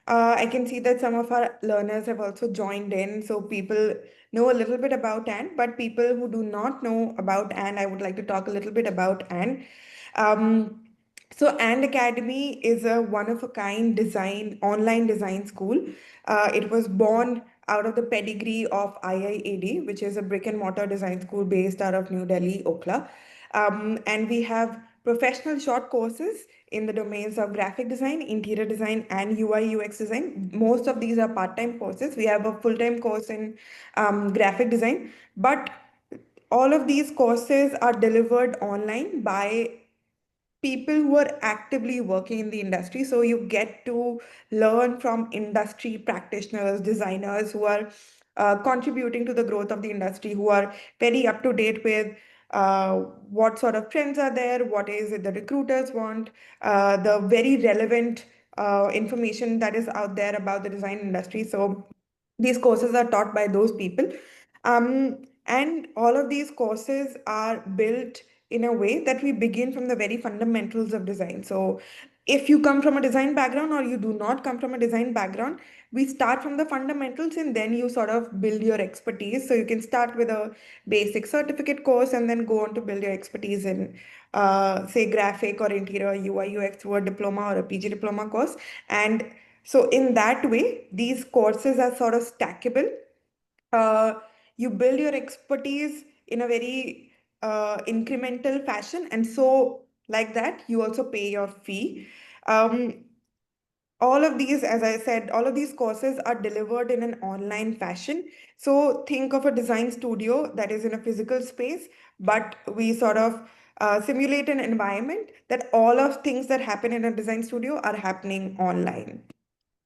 I can see that some of our learners have also joined in, so people know a little bit about AND, but people who do not know about AND, I would like to talk a little bit about AND. Um, so AND Academy is a one-of-a-kind design, online design school. It was born out of the pedigree of IIAD, which is a brick and mortar design school based out of New Delhi, Okhla. And we have professional short courses in the domains of graphic design, interior design, and UI UX design. Most of these are part-time courses. We have a full-time course in graphic design, but all of these courses are delivered online by people who are actively working in the industry. So you get to learn from industry practitioners, designers who are contributing to the growth of the industry, who are very up to date with what sort of trends are there, what is it the recruiters want, the very relevant information that is out there about the design industry. So these courses are taught by those people. And all of these courses are built in a way that we begin from the very fundamentals of design. So if you come from a design background or you do not come from a design background, we start from the fundamentals and then you sort of build your expertise. So you can start with a basic certificate course and then go on to build your expertise in, say, graphic or interior UI UX through a diploma or a PG diploma course. And so in that way, these courses are sort of stackable. uh, you build your expertise in a very incremental fashion, and so like that you also pay your fee. um, all of these, as I said, all of these courses are delivered in an online fashion. So think of a design studio that is in a physical space, but we sort of simulate an environment that all of things that happen in a design studio are happening online.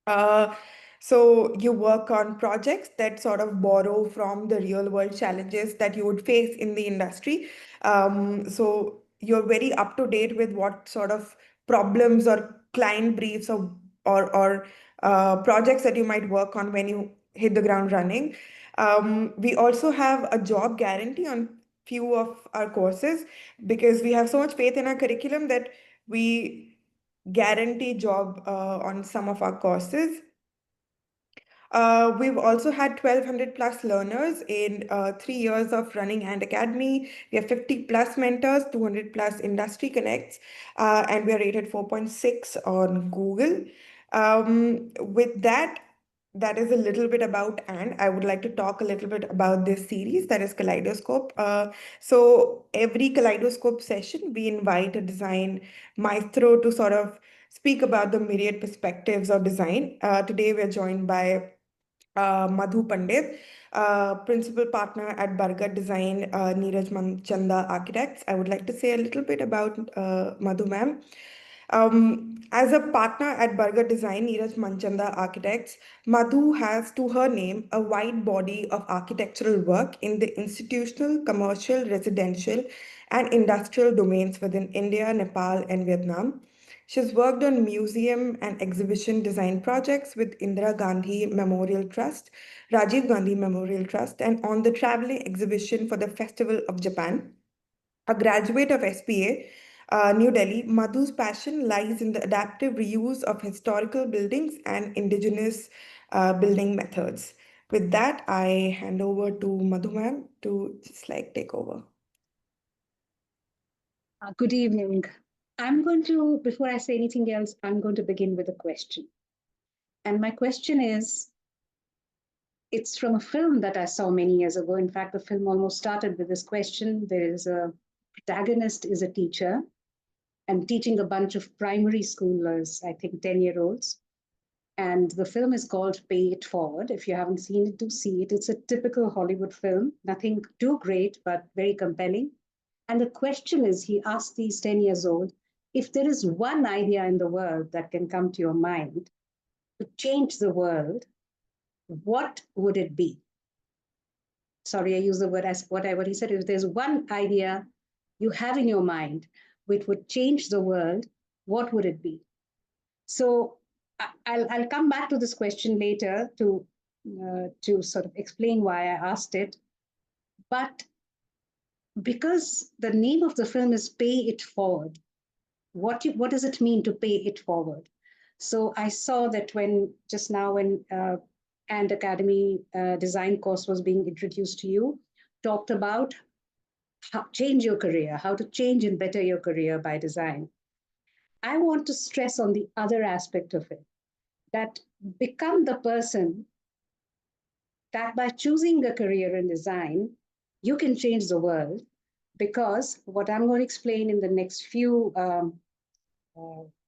uh, so you work on projects that sort of borrow from the real world challenges that you would face in the industry. So you're very up to date with what sort of problems or client briefs or projects that you might work on when you hit the ground running. We also have a job guarantee on few of our courses because we have so much faith in our curriculum that we guarantee job on some of our courses. We've also had 1,200 plus learners in 3 years of running and academy. We have 50 plus mentors, 200 plus industry connects, and we are rated 4.6 on Google. With that, that is a little bit about, and I would like to talk a little bit about this series that is Kaleidoscope. So every Kaleidoscope session, we invite a design maestro to sort of speak about the myriad perspectives of design. Today, we're joined by Madhu Pandit, principal partner at Bargat Design, Neeraj Manchanda Architects. I would like to say a little bit about Madhu ma'am. As a partner at Bargat Design, Neeraj Manchanda Architects, Madhu has to her name a wide body of architectural work in the institutional, commercial, residential, and industrial domains within India, Nepal, and Vietnam. She's worked on museum and exhibition design projects with Indira Gandhi Memorial Trust, Rajiv Gandhi Memorial Trust, and on the traveling exhibition for the Festival of Japan. A graduate of SPA, New Delhi, Madhu's passion lies in the adaptive reuse of historical buildings and indigenous building methods. With that, I hand over to Madhu ma'am to just like take over. Good evening. Before I say anything else, I'm going to begin with a question. And my question is, it's from a film that I saw many years ago. In fact, the film almost started with this question. There is a protagonist is a teacher and teaching a bunch of primary schoolers, I think 10-year-olds. And the film is called Pay It Forward. If you haven't seen it, do see it. It's a typical Hollywood film, nothing too great, but very compelling. And the question is, he asked these 10 years old, if there is one idea in the world that can come to your mind to change the world, what would it be? Sorry, I use the word as whatever he said. If there's one idea you have in your mind which would change the world, what would it be? So I'll come back to this question later to sort of explain why I asked it. But because the name of the film is Pay It Forward, what does it mean to pay it forward? So I saw that when just now when and Academy design course was being introduced to you, talked about how change your career, how to change and better your career by design. I want to stress on the other aspect of it, that become the person that by choosing a career in design, you can change the world. Because what I'm going to explain in the next few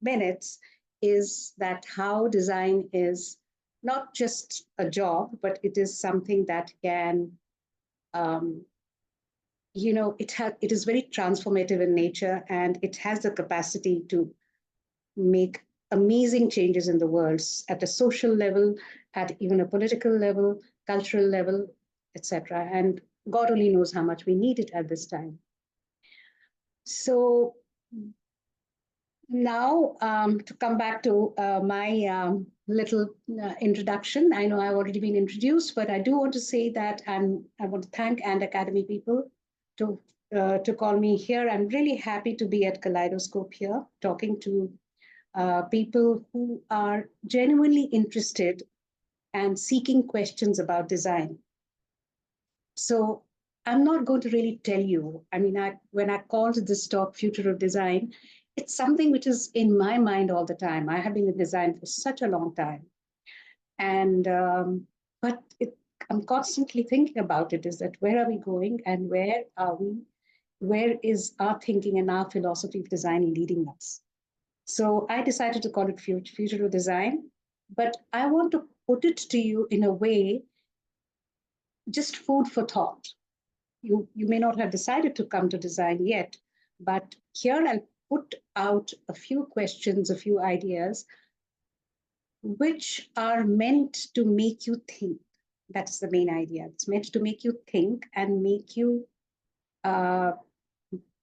minutes is that how design is not just a job, but it is something that can, um, it is very transformative in nature, and it has the capacity to make amazing changes in the world at a social level, at even a political level, cultural level, etc. And God only knows how much we need it at this time. So now, to come back to my little introduction, I know I've already been introduced, but I do want to say that I want to thank and Academy people to to call me here. I'm really happy to be at Kaleidoscope here, talking to people who are genuinely interested and seeking questions about design. So I'm not going to really tell you. I mean, when I called this talk Future of Design, it's something which is in my mind all the time. I have been in design for such a long time. And, but I'm constantly thinking about it, is that where are we going and where are we? Where is our thinking and our philosophy of design leading us? So I decided to call it Future of Design, but I want to put it to you in a way, just food for thought. You may not have decided to come to design yet, but here I'll put out a few questions, a few ideas, which are meant to make you think. That's the main idea. It's meant to make you think and uh,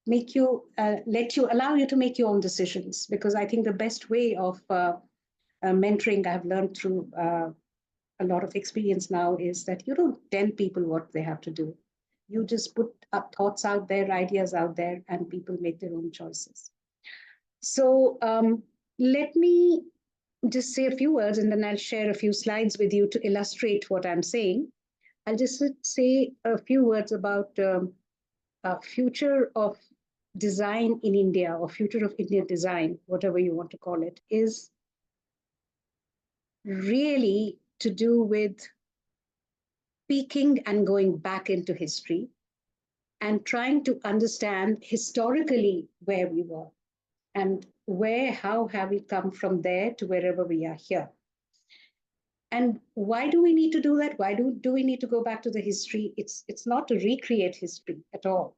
let you allow you to make your own decisions. Because I think the best way of mentoring I've learned through a lot of experience now is that you don't tell people what they have to do. You just put up thoughts out there, ideas out there, and people make their own choices. So let me just say a few words, and then I'll share a few slides with you to illustrate what I'm saying. I'll just say a few words about future of design in India, or future of Indian design, whatever you want to call it, is really to do with peeking and going back into history and trying to understand historically where we were and how have we come from there to wherever we are here. And why do we need to do that? Why do we need to go back to the history? It's not to recreate history at all,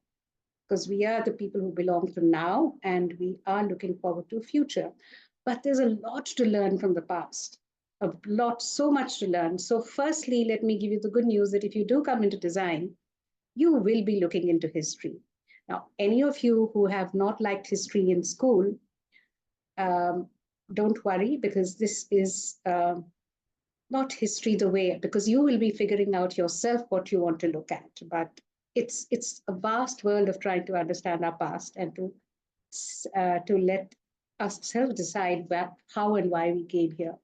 because we are the people who belong to now and we are looking forward to a future. But there's a lot to learn from the past, a lot, so much to learn. So, firstly, let me give you the good news that if you do come into design, you will be looking into history. Now, any of you who have not liked history in school, um, don't worry, because this is not history the way, because you will be figuring out yourself what you want to look at. But it's a vast world of trying to understand our past and to let ourselves decide how and why we came here.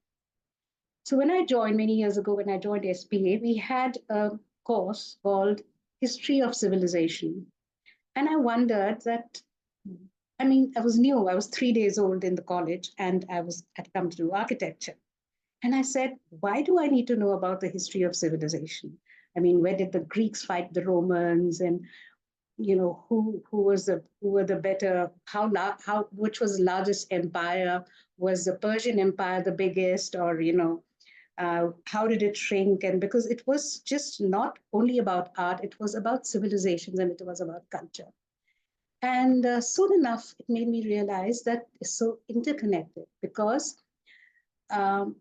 So when I joined many years ago, when I joined SPA, we had a course called History of Civilization. And I wondered that, I mean, I was new. I was 3 days old in the college, and had come to do architecture. And I said, why do I need to know about the history of civilization? I mean, where did the Greeks fight the Romans, and who were the better, how which was the largest empire? Was the Persian Empire the biggest, or how did it shrink? And because it was just not only about art, it was about civilizations and it was about culture. And soon enough, it made me realize that it's so interconnected, because um,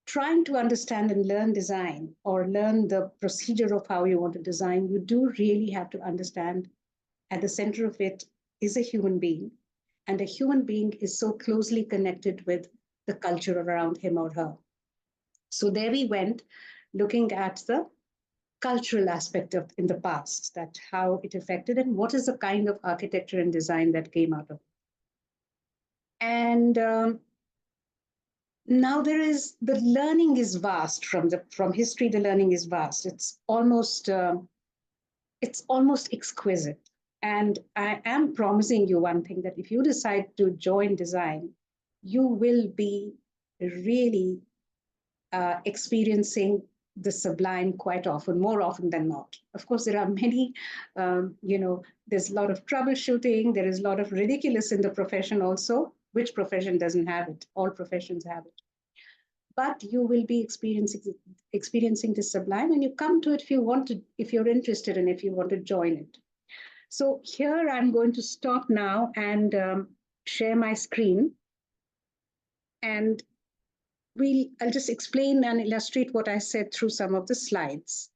trying to understand and learn design, or learn the procedure of how you want to design, you do really have to understand at the center of it is a human being. And a human being is so closely connected with the culture around him or her. So there we went, looking at the cultural aspect of in the past, that how it affected and what is the kind of architecture and design that came out of it. And Now the learning is vast from history. The learning is vast. It's almost exquisite. And I am promising you one thing, that if you decide to join design, you will be really experiencing the sublime quite often, more often than not. Of course, there are many, there's a lot of troubleshooting, there is a lot of ridiculous in the profession also. Which profession doesn't have it? All professions have it. But you will be experiencing the sublime, and you come to it if you want to, if you're interested, and if you want to join it. So here I'm going to stop now and share my screen, and I'll just explain and illustrate what I said through some of the slides.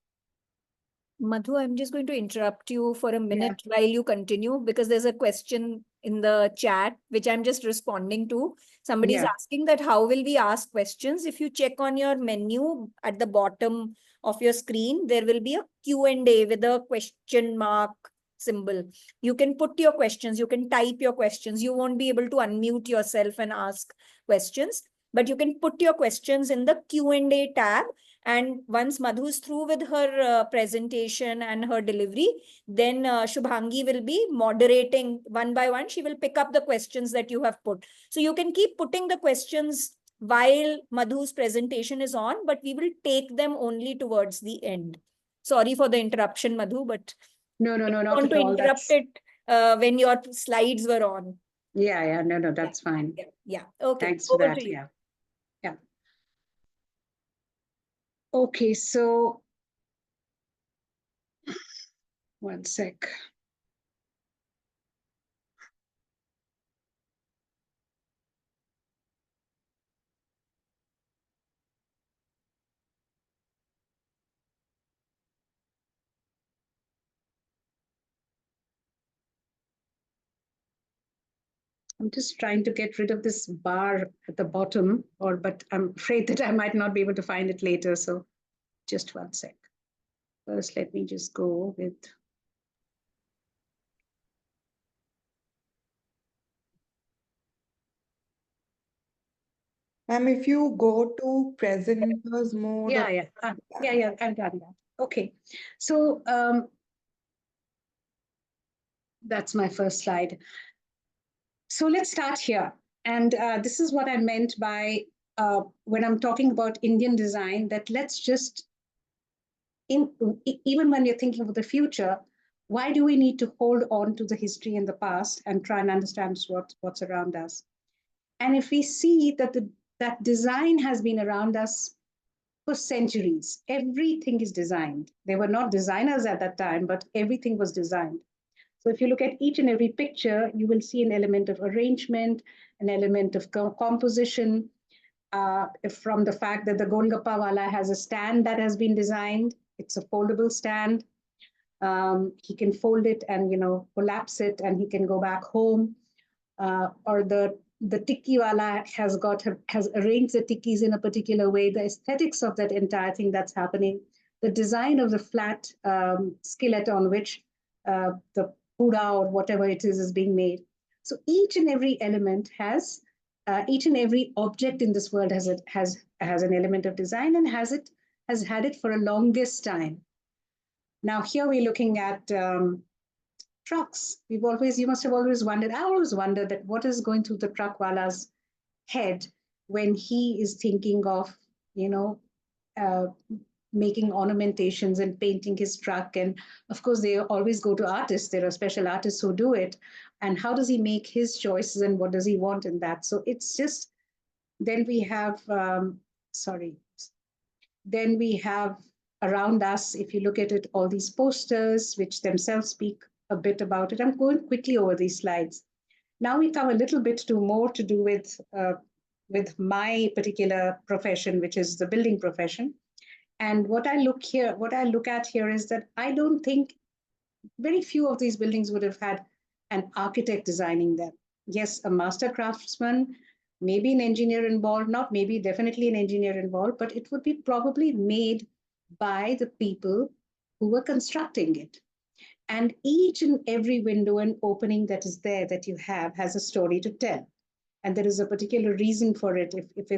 Madhu, I'm just going to interrupt you for a minute while you continue, because there's a question in the chat which I'm just responding to. Somebody's asking that how will we ask questions? If you check on your menu at the bottom of your screen, there will be a Q&A with a question mark symbol. You can put your questions, you can type your questions. You won't be able to unmute yourself and ask questions, but you can put your questions in the Q&A tab. And once Madhu is through with her presentation and her delivery, then Shubhangi will be moderating one by one. She will pick up the questions that you have put. So you can keep putting the questions while Madhu's presentation is on, but we will take them only towards the end. Sorry for the interruption, Madhu, but no, not I want at to all. interrupt it when your slides were on. No, that's fine. Yeah. Okay. Thanks for that. Yeah. Okay, so one sec. I'm just trying to get rid of this bar at the bottom, but I'm afraid that I might not be able to find it later. So just one sec. First, let me just go with. If you go to presenters mode. Yeah, I've done that. Okay, so that's my first slide. So let's start here. And this is what I meant by when I'm talking about Indian design, that let's just, even when you're thinking of the future, why do we need to hold on to the history in the past and try and understand what's around us? And if we see that that design has been around us for centuries, everything is designed. They were not designers at that time, but everything was designed. So if you look at each and every picture, you will see an element of arrangement, an element of composition, from the fact that the Golgappa Wala has a stand that has been designed. It's a foldable stand. He can fold it and collapse it, and he can go back home. Or the tikki wala has arranged the tikkis in a particular way. The aesthetics of that entire thing that's happening, the design of the flat skillet on which the puda or whatever it is being made. So each and every element has, each and every object in this world has an element of design, and has had it for a longest time. Now here we're looking at trucks. You must have always wondered, I always wondered that what is going through the truckwala's head when he is thinking of, uh, making ornamentations and painting his truck. And of course, they always go to artists. There are special artists who do it. And how does he make his choices, and what does he want in that? So it's just, then we have, then we have around us, if you look at it, all these posters, which themselves speak a bit about it. I'm going quickly over these slides. Now we come a little bit to more to do with my particular profession, which is the building profession. And what I look at here is that I don't think very few of these buildings would have had an architect designing them. Yes, a master craftsman, maybe an engineer involved, not maybe, definitely an engineer involved, but it would be probably made by the people who were constructing it. And each and every window and opening that is there that you have has a story to tell. and there is a particular reason for it. If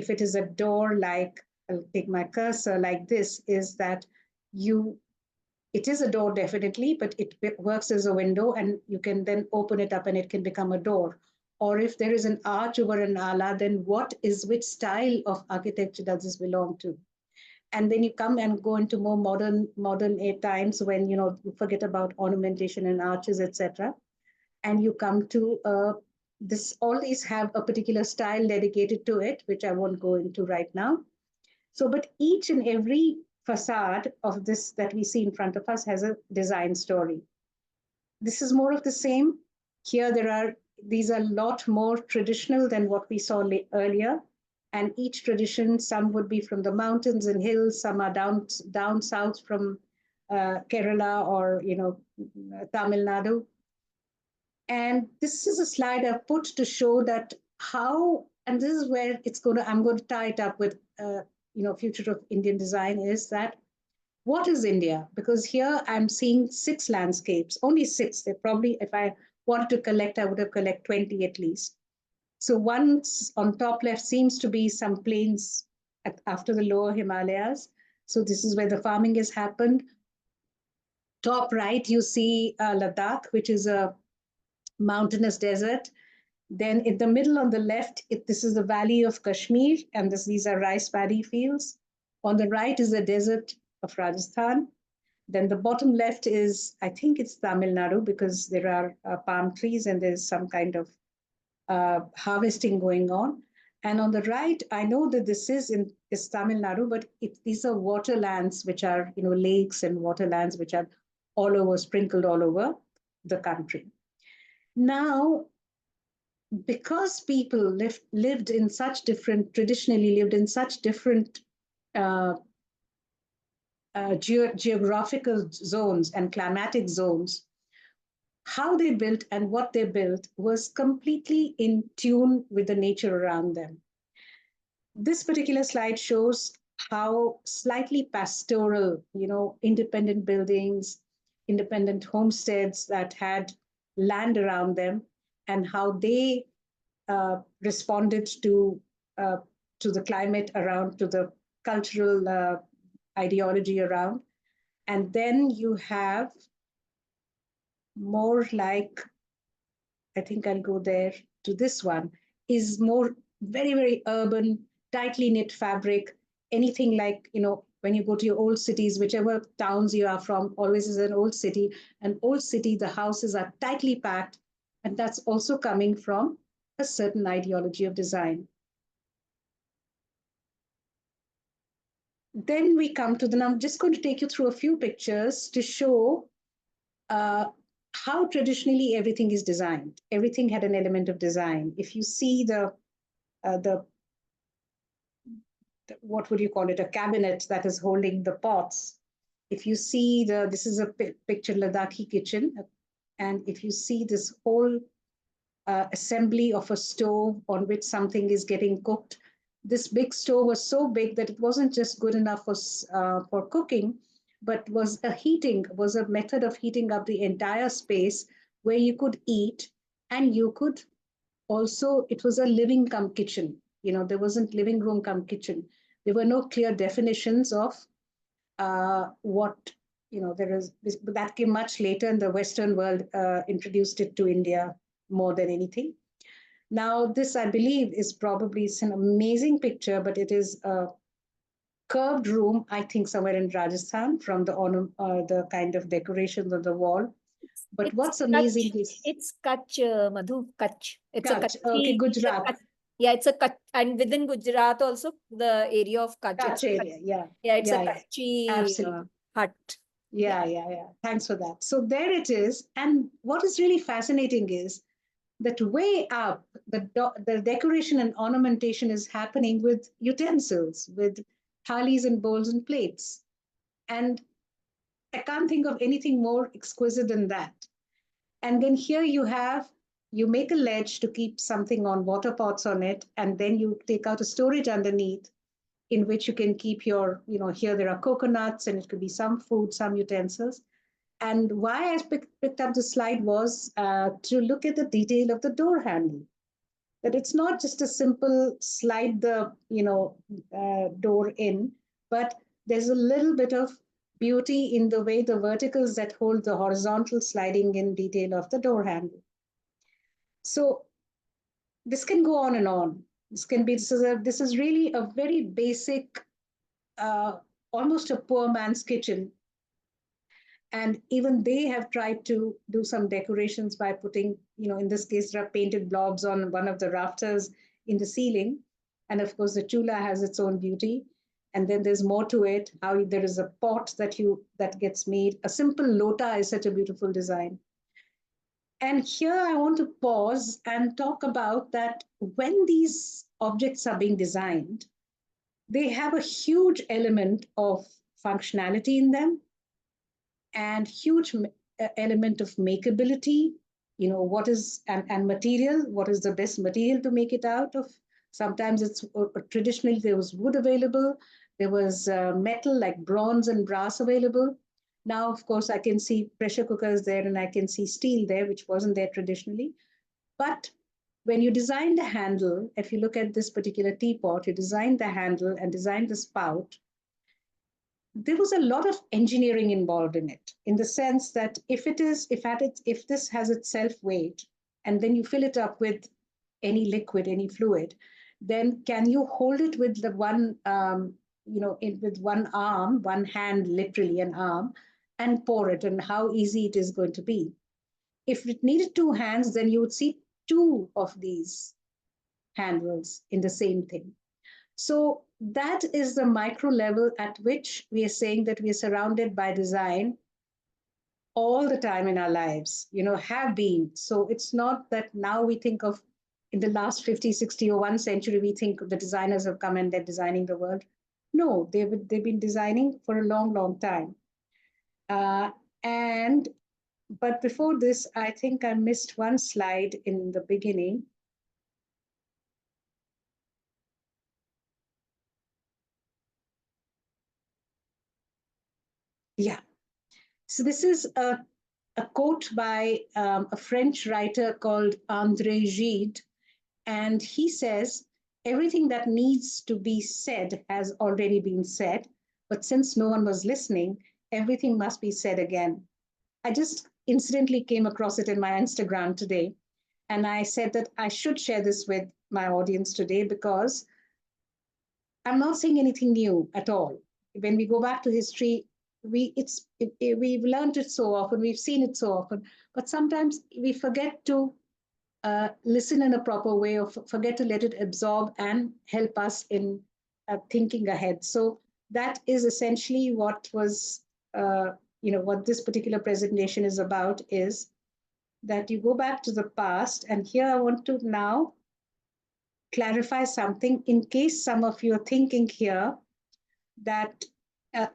it is a door, like I'll take my cursor like this, is that it is a door definitely, but it works as a window, and you can then open it up and it can become a door. Or if there is an arch over an ala, then which style of architecture does this belong to? And then you come and go into more modern times when you forget about ornamentation and arches, etc. And you come to this. All these have a particular style dedicated to it, which I won't go into right now. So, but each and every facade of this that we see in front of us has a design story. This is more of the same. Here, these are a lot more traditional than what we saw earlier. And each tradition, some would be from the mountains and hills, some are down south from Kerala or Tamil Nadu. And this is a slide I've put to show that how, and this is where I'm going to tie it up with future of Indian design, is that what is India? Because here I'm seeing 6 landscapes, only 6. They probably, if I wanted to collect, I would have collected 20 at least. So one on top left seems to be some plains after the lower Himalayas. So this is where the farming has happened. Top right, you see Ladakh, which is a mountainous desert. Then in the middle on the left, this is the valley of Kashmir, and these are rice paddy fields. On the right is the desert of Rajasthan. Then the bottom left is, I think it's Tamil Nadu, because there are palm trees and there's some kind of harvesting going on. And on the right, I know that this is Tamil Nadu, but these are waterlands, which are lakes and waterlands, which are all over, sprinkled all over the country. Now, because people traditionally lived in such different geographical zones and climatic zones, how they built and what they built was completely in tune with the nature around them. This particular slide shows how slightly pastoral, independent buildings, independent homesteads that had land around them, and how they responded to the climate around, to the cultural ideology around. And then you have more like, I think I'll go there to this one, is more very, very urban, tightly knit fabric. Anything like, when you go to your old cities, whichever towns you are from, always is an old city. An old city, the houses are tightly packed, and that's also coming from a certain ideology of design. Then we come to I'm just going to take you through a few pictures to show how traditionally everything is designed. Everything had an element of design. If you see the what would you call it, a cabinet that is holding the pots. If you see this is a picture Ladakhi kitchen, and if you see this whole assembly of a stove on which something is getting cooked, this big stove was so big that it wasn't just good enough for cooking, but was a method of heating up the entire space where you could eat, and you could also, it was a living come kitchen. There wasn't living room come kitchen. There were no clear definitions of what, there is, that came much later, and the Western world introduced it to India more than anything. Now, this, I believe, is probably, it's an amazing picture, but it is a curved room, I think somewhere in Rajasthan, from the kind of decorations on the wall. But what's amazing is... It's Kutch, Madhu, Kutch. It's Kutch, okay, Gujarat. It's a Kutch, and within Gujarat also, the area of Kutch. Kutch area, yeah. Yeah, it's a Kutchi hut. Yeah. Thanks for that. So there it is. And what is really fascinating is that way up, the decoration and ornamentation is happening with utensils, with thalis and bowls and plates. And I can't think of anything more exquisite than that. And then here you make a ledge to keep something on, water pots on it, and then you take out a storage underneath in which you can keep your, here there are coconuts, and it could be some food, some utensils. And why I picked up the slide was to look at the detail of the door handle. That it's not just a simple slide the door in, but there's a little bit of beauty in the way the verticals that hold the horizontal sliding in detail of the door handle. So this can go on and on. This is really a very basic, almost a poor man's kitchen. And even they have tried to do some decorations by putting, in this case, painted blobs on one of the rafters in the ceiling. And of course, the chula has its own beauty. And then there's more to it. How there is a pot that gets made. A simple lota is such a beautiful design. And here I want to pause and talk about that when these objects are being designed, they have a huge element of functionality in them and huge element of makeability. What is and material, what is the best material to make it out of. Sometimes it's traditionally there was wood available, there was metal like bronze and brass available. Now of course I can see pressure cookers there and I can see steel there, which wasn't there traditionally. But when you design the handle, if you look at this particular teapot, you design the handle and design the spout, there was a lot of engineering involved in it, in the sense that if this has its self weight and then you fill it up with any liquid, any fluid, then can you hold it with the one with one arm, one hand, literally an arm, and pour it, and how easy it is going to be. If it needed two hands, then you would see two of these handles in the same thing. So that is the micro level at which we are saying that we are surrounded by design all the time in our lives, have been. So it's not that now we think of in the last 50, 60 or 1 century, we think the designers have come and they're designing the world. No, they've been designing for a long, long time. But before this, I think I missed one slide in the beginning. Yeah. So this is a quote by a French writer called André Gide, and he says, everything that needs to be said has already been said, but since no one was listening, everything must be said again. I just incidentally came across it in my Instagram today, and I said that I should share this with my audience today because I'm not saying anything new at all. When we go back to history, we've learned it so often, we've seen it so often, but sometimes we forget to listen in a proper way, or forget to let it absorb and help us in thinking ahead. So that is essentially what was, what this particular presentation is about, is that you go back to the past. And here I want to now clarify something in case some of you are thinking here that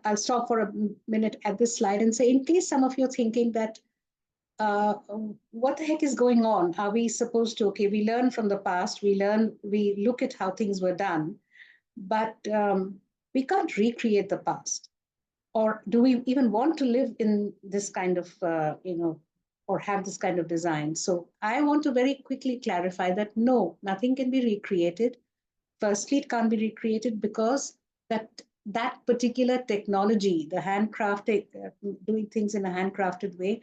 I'll stop for a minute at this slide and say, in case some of you are thinking that, what the heck is going on? Are we supposed to, okay, we learn from the past, we look at how things were done, but we can't recreate the past. Or do we even want to live in this kind of, or have this kind of design? So I want to very quickly clarify that no, nothing can be recreated. Firstly, it can't be recreated because that particular technology, the handcrafted, doing things in a handcrafted way,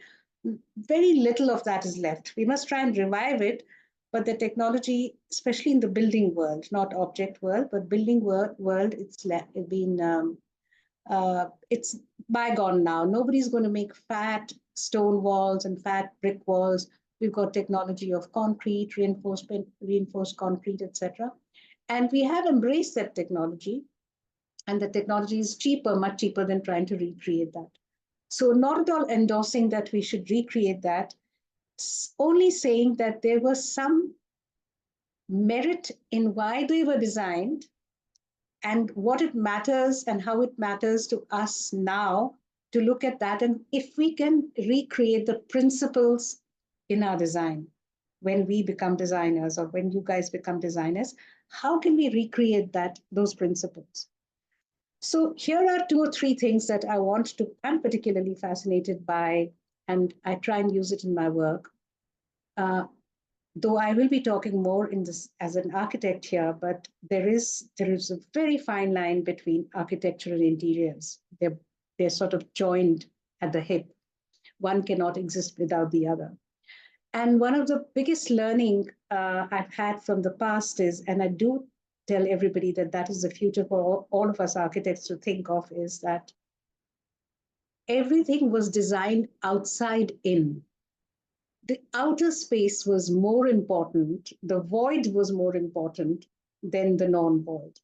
very little of that is left. We must try and revive it, but the technology, especially in the building world, not object world, but building world, it's bygone now. Nobody's going to make fat stone walls and fat brick walls. We've got technology of concrete, reinforced concrete, etc. And we have embraced that technology, and the technology is cheaper, much cheaper than trying to recreate that. So not at all endorsing that we should recreate that, only saying that there was some merit in why they were designed and what it matters and how it matters to us now to look at that. And if we can recreate the principles in our design, when we become designers or when you guys become designers, how can we recreate those principles? So here are 2 or 3 things that I'm particularly fascinated by, and I try and use it in my work. Though I will be talking more in this as an architect here, but there is a very fine line between architecture and interiors. They're sort of joined at the hip. One cannot exist without the other. And one of the biggest learning I've had from the past is, and I do tell everybody that that is the future for all of us architects to think of, is that everything was designed outside in. The outer space was more important, the void was more important than the non-void.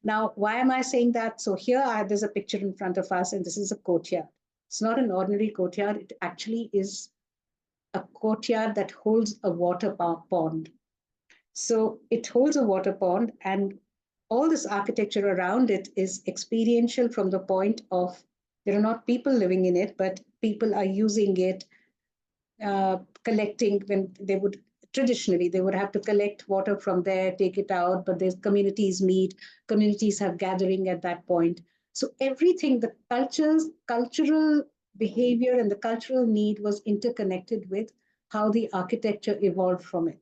Now, why am I saying that? So there's a picture in front of us, and this is a courtyard. It's not an ordinary courtyard. It actually is a courtyard that holds a water pond. So it holds a water pond, and all this architecture around it is experiential from the point of there are not people living in it, but people are using it, collecting. When they would traditionally they would have to collect water from there, take it out, but there's communities meet, communities have gathering at that point. So everything, the cultural behavior and the cultural need was interconnected with how the architecture evolved from it.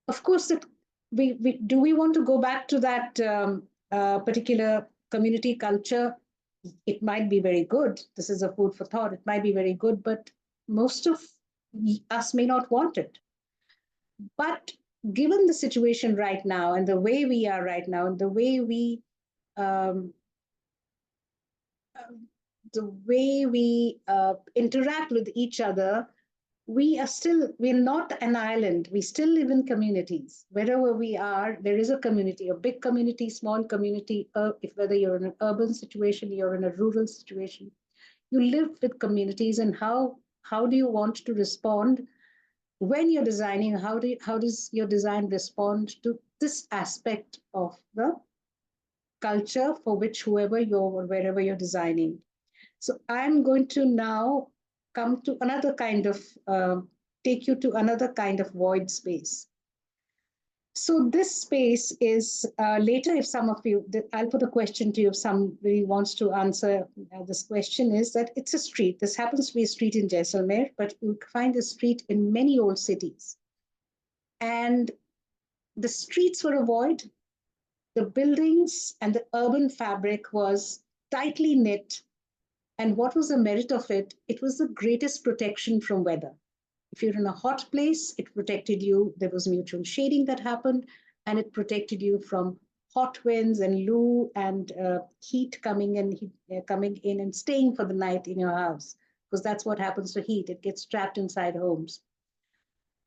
Of course, that we want to go back to that particular community culture. It might be very good. This is a food for thought. It might be very good, but most of us may not want it. But given the situation right now and the way we are right now and um, the way we interact with each other, we're not an island. We still live in communities. Wherever we are, there is a community, a big community, small community. If whether you're in an urban situation, you're in a rural situation, you live with communities. And how do you want to respond when you're designing? How does your design respond to this aspect of the culture for which whoever you're or wherever you're designing? So I'm going to now come to another kind of, take you to another kind of void space. So this space is later, if some of you, I'll put a question to you if somebody wants to answer this question, is that it's a street. This happens to be a street in Jaisalmer, but you find this street in many old cities. And the streets were a void. The buildings and the urban fabric was tightly knit. And what was the merit of it? It was the greatest protection from weather. If you're in a hot place, it protected you. There was mutual shading that happened, and it protected you from hot winds and loo and heat coming in and staying for the night in your house, because that's what happens to heat. It gets trapped inside homes.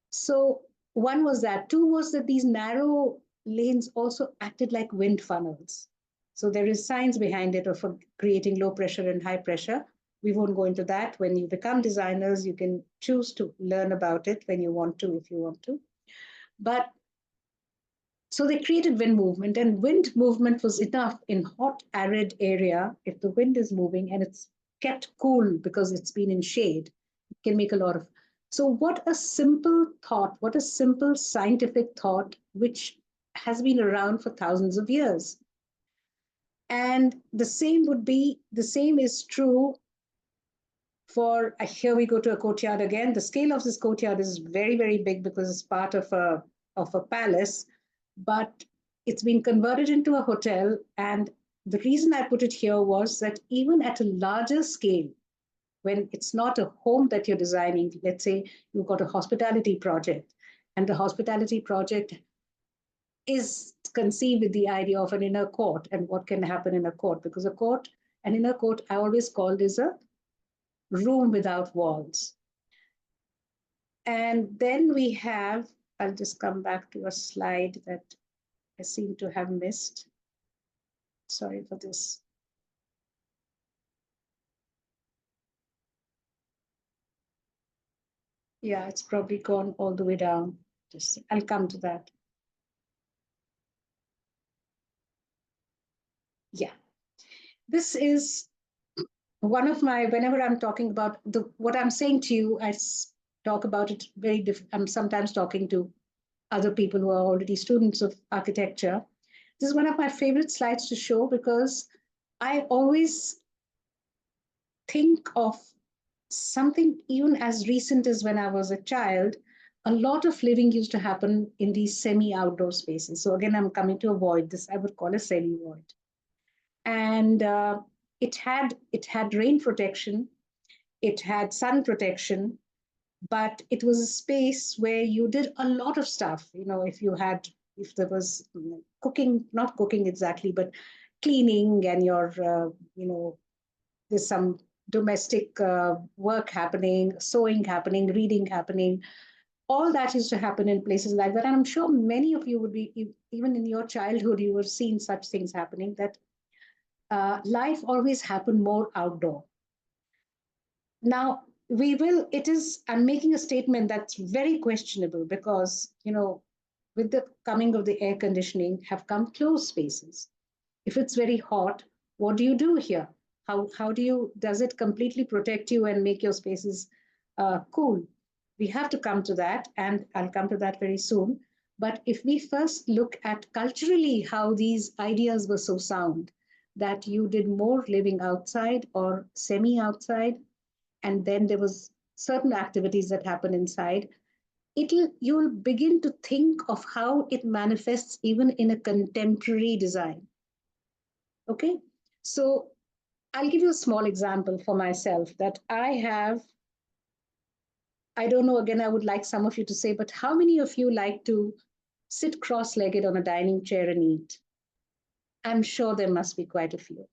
So one was that. Two was that these narrow lanes also acted like wind funnels. So there is science behind it of creating low pressure and high pressure. We won't go into that. When you become designers, you can choose to learn about it when you want to, if you want to. But so they created wind movement, and wind movement was enough in hot, arid area. If the wind is moving and it's kept cool because it's been in shade, it can make a lot of. So what a simple thought, what a simple scientific thought, which has been around for thousands of years. And the same is true for, here we go to a courtyard again. The scale of this courtyard is very, very big because it's part of a palace, but it's been converted into a hotel. And the reason I put it here was that even at a larger scale, when it's not a home that you're designing, let's say you've got a hospitality project, and the hospitality project is conceived with the idea of an inner court and what can happen in a court, because an inner court, I always called is a room without walls. And then we have, I'll just come back to a slide that I seem to have missed. Sorry for this. Yeah, it's probably gone all the way down. I'll come to that. Yeah. This is one of my, whenever I'm talking about what I'm saying to you, I talk about it very different. I'm sometimes talking to other people who are already students of architecture. This is one of my favorite slides to show because I always think of something even as recent as when I was a child. A lot of living used to happen in these semi outdoor spaces. So, again, I'm coming to avoid this, I would call a semi void. And it had rain protection, it had sun protection, but it was a space where you did a lot of stuff. If there was cooking, not cooking exactly, but cleaning, and there's some domestic work happening, sewing happening, reading happening. All that used to happen in places like that. And I'm sure many of you would be, even in your childhood, you have seen such things happening, that life always happened more outdoor. Now, I'm making a statement that's very questionable because, with the coming of the air conditioning have come closed spaces. If it's very hot, what do you do here? Does it completely protect you and make your spaces cool? We have to come to that, and I'll come to that very soon. But if we first look at culturally how these ideas were so sound, that you did more living outside or semi outside, and then there was certain activities that happen inside, you'll begin to think of how it manifests even in a contemporary design. Okay, so I'll give you a small example for myself that I don't know, again, I would like some of you to say, but how many of you like to sit cross-legged on a dining chair and eat? I'm sure there must be quite a few.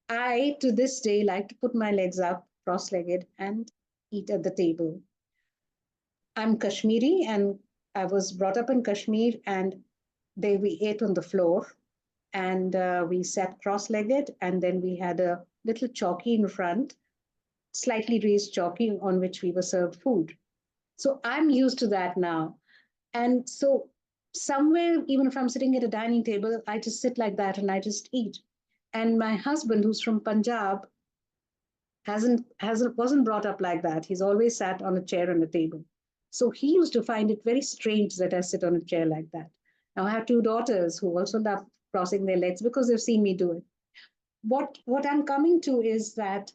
I, to this day, like to put my legs up cross-legged and eat at the table. I'm Kashmiri, and I was brought up in Kashmir, and there we ate on the floor, and we sat cross-legged, and then we had a little chowki in front, slightly raised chowki on which we were served food. So I'm used to that now. And so somewhere, even if I'm sitting at a dining table, I just sit like that and I just eat. And my husband, who's from Punjab, wasn't brought up like that. He's always sat on a chair and a table. So he used to find it very strange that I sit on a chair like that. Now I have two daughters who also love crossing their legs because they've seen me do it. What I'm coming to is that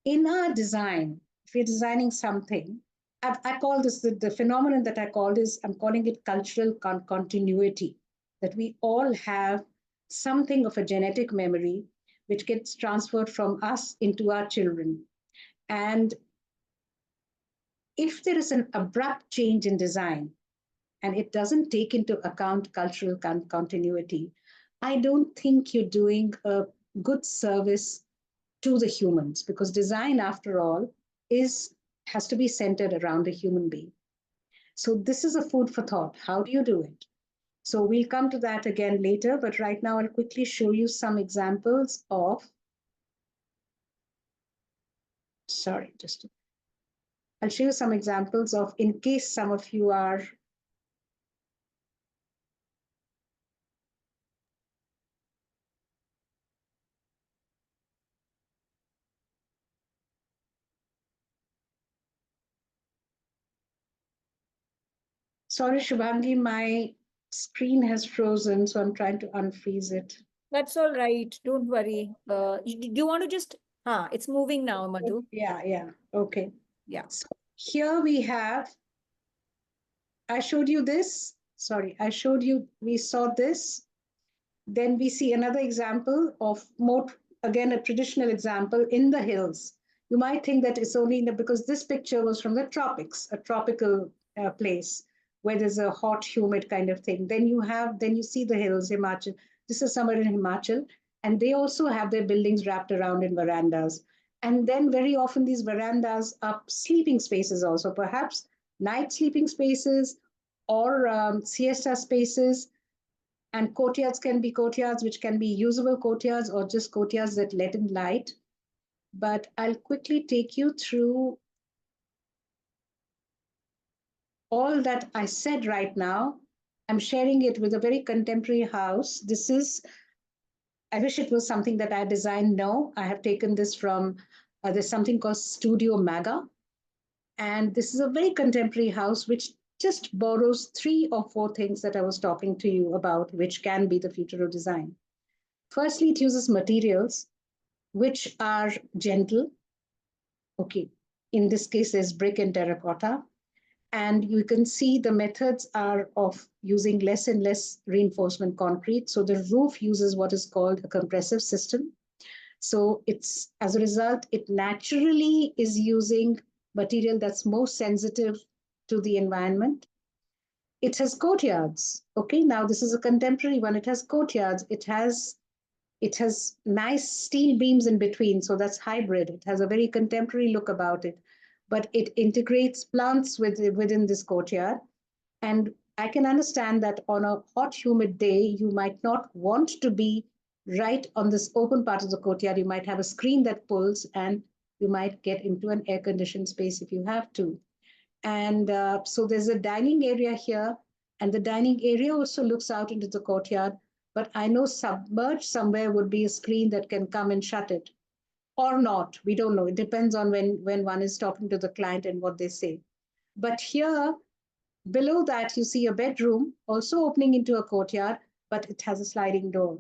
in our design, if we're designing something, I call this the phenomenon that I'm calling it cultural continuity, that we all have something of a genetic memory which gets transferred from us into our children. And if there is an abrupt change in design and it doesn't take into account cultural continuity, I don't think you're doing a good service to the humans, because design, after all, has to be centered around a human being. So this is a food for thought. How do you do it? So we'll come to that again later, but right now I'll quickly show you some examples of, sorry, just, I'll show you some examples of, in case some of you are, sorry, Shubhangi, my screen has frozen, so I'm trying to unfreeze it. That's all right. Don't worry. Do you want to just, it's moving now, Madhu. Yeah, okay. Yeah. So here we have, I showed you this. Sorry, we saw this. Then we see another example of more, again, a traditional example in the hills. You might think that it's only because this picture was from the tropics, a tropical place where there's a hot, humid kind of thing. Then you see the hills, Himachal. This is somewhere in Himachal. And they also have their buildings wrapped around in verandas. And then very often these verandas are sleeping spaces also, perhaps night sleeping spaces or siesta spaces. And courtyards can be courtyards which can be usable courtyards or just courtyards that let in light. But I'll quickly take you through all that I said right now. I'm sharing it with a very contemporary house. I wish it was something that I designed. No, I have taken this from, there's something called Studio Maga. And this is a very contemporary house which just borrows 3 or 4 things that I was talking to you about, which can be the future of design. Firstly, it uses materials which are gentle. Okay, in this case, there's brick and terracotta. And you can see the methods are of using less and less reinforcement concrete. So the roof uses what is called a compressive system. So it's, as a result, it naturally is using material that's more sensitive to the environment. It has courtyards. Okay, now this is a contemporary one. It has courtyards. It has nice steel beams in between, so that's hybrid. It has a very contemporary look about it, but it integrates plants within this courtyard. And I can understand that on a hot, humid day, you might not want to be right on this open part of the courtyard. You might have a screen that pulls, and you might get into an air-conditioned space if you have to. And so there's a dining area here, and the dining area also looks out into the courtyard. But I know submerged somewhere would be a screen that can come and shut it, or not. We don't know. It depends on when one is talking to the client and what they say. But here, below that, you see a bedroom also opening into a courtyard, but it has a sliding door.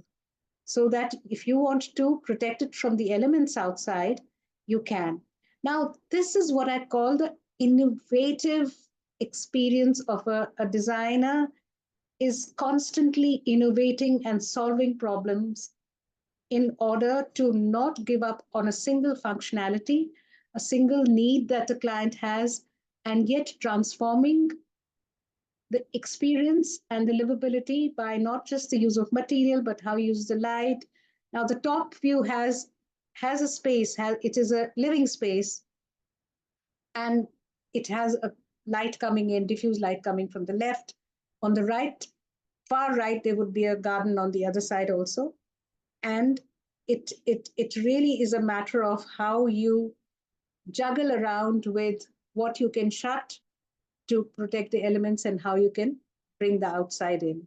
So that if you want to protect it from the elements outside, you can. Now, this is what I call the innovative experience of a designer is constantly innovating and solving problems in order to not give up on a single functionality, a single need that the client has, and yet transforming the experience and the livability by not just the use of material, but how you use the light. Now, the top view has a space, it is a living space, and it has a light coming in, diffuse light coming from the left. On the right, far right, there would be a garden on the other side also. And it really is a matter of how you juggle around with what you can shut to protect the elements and how you can bring the outside in.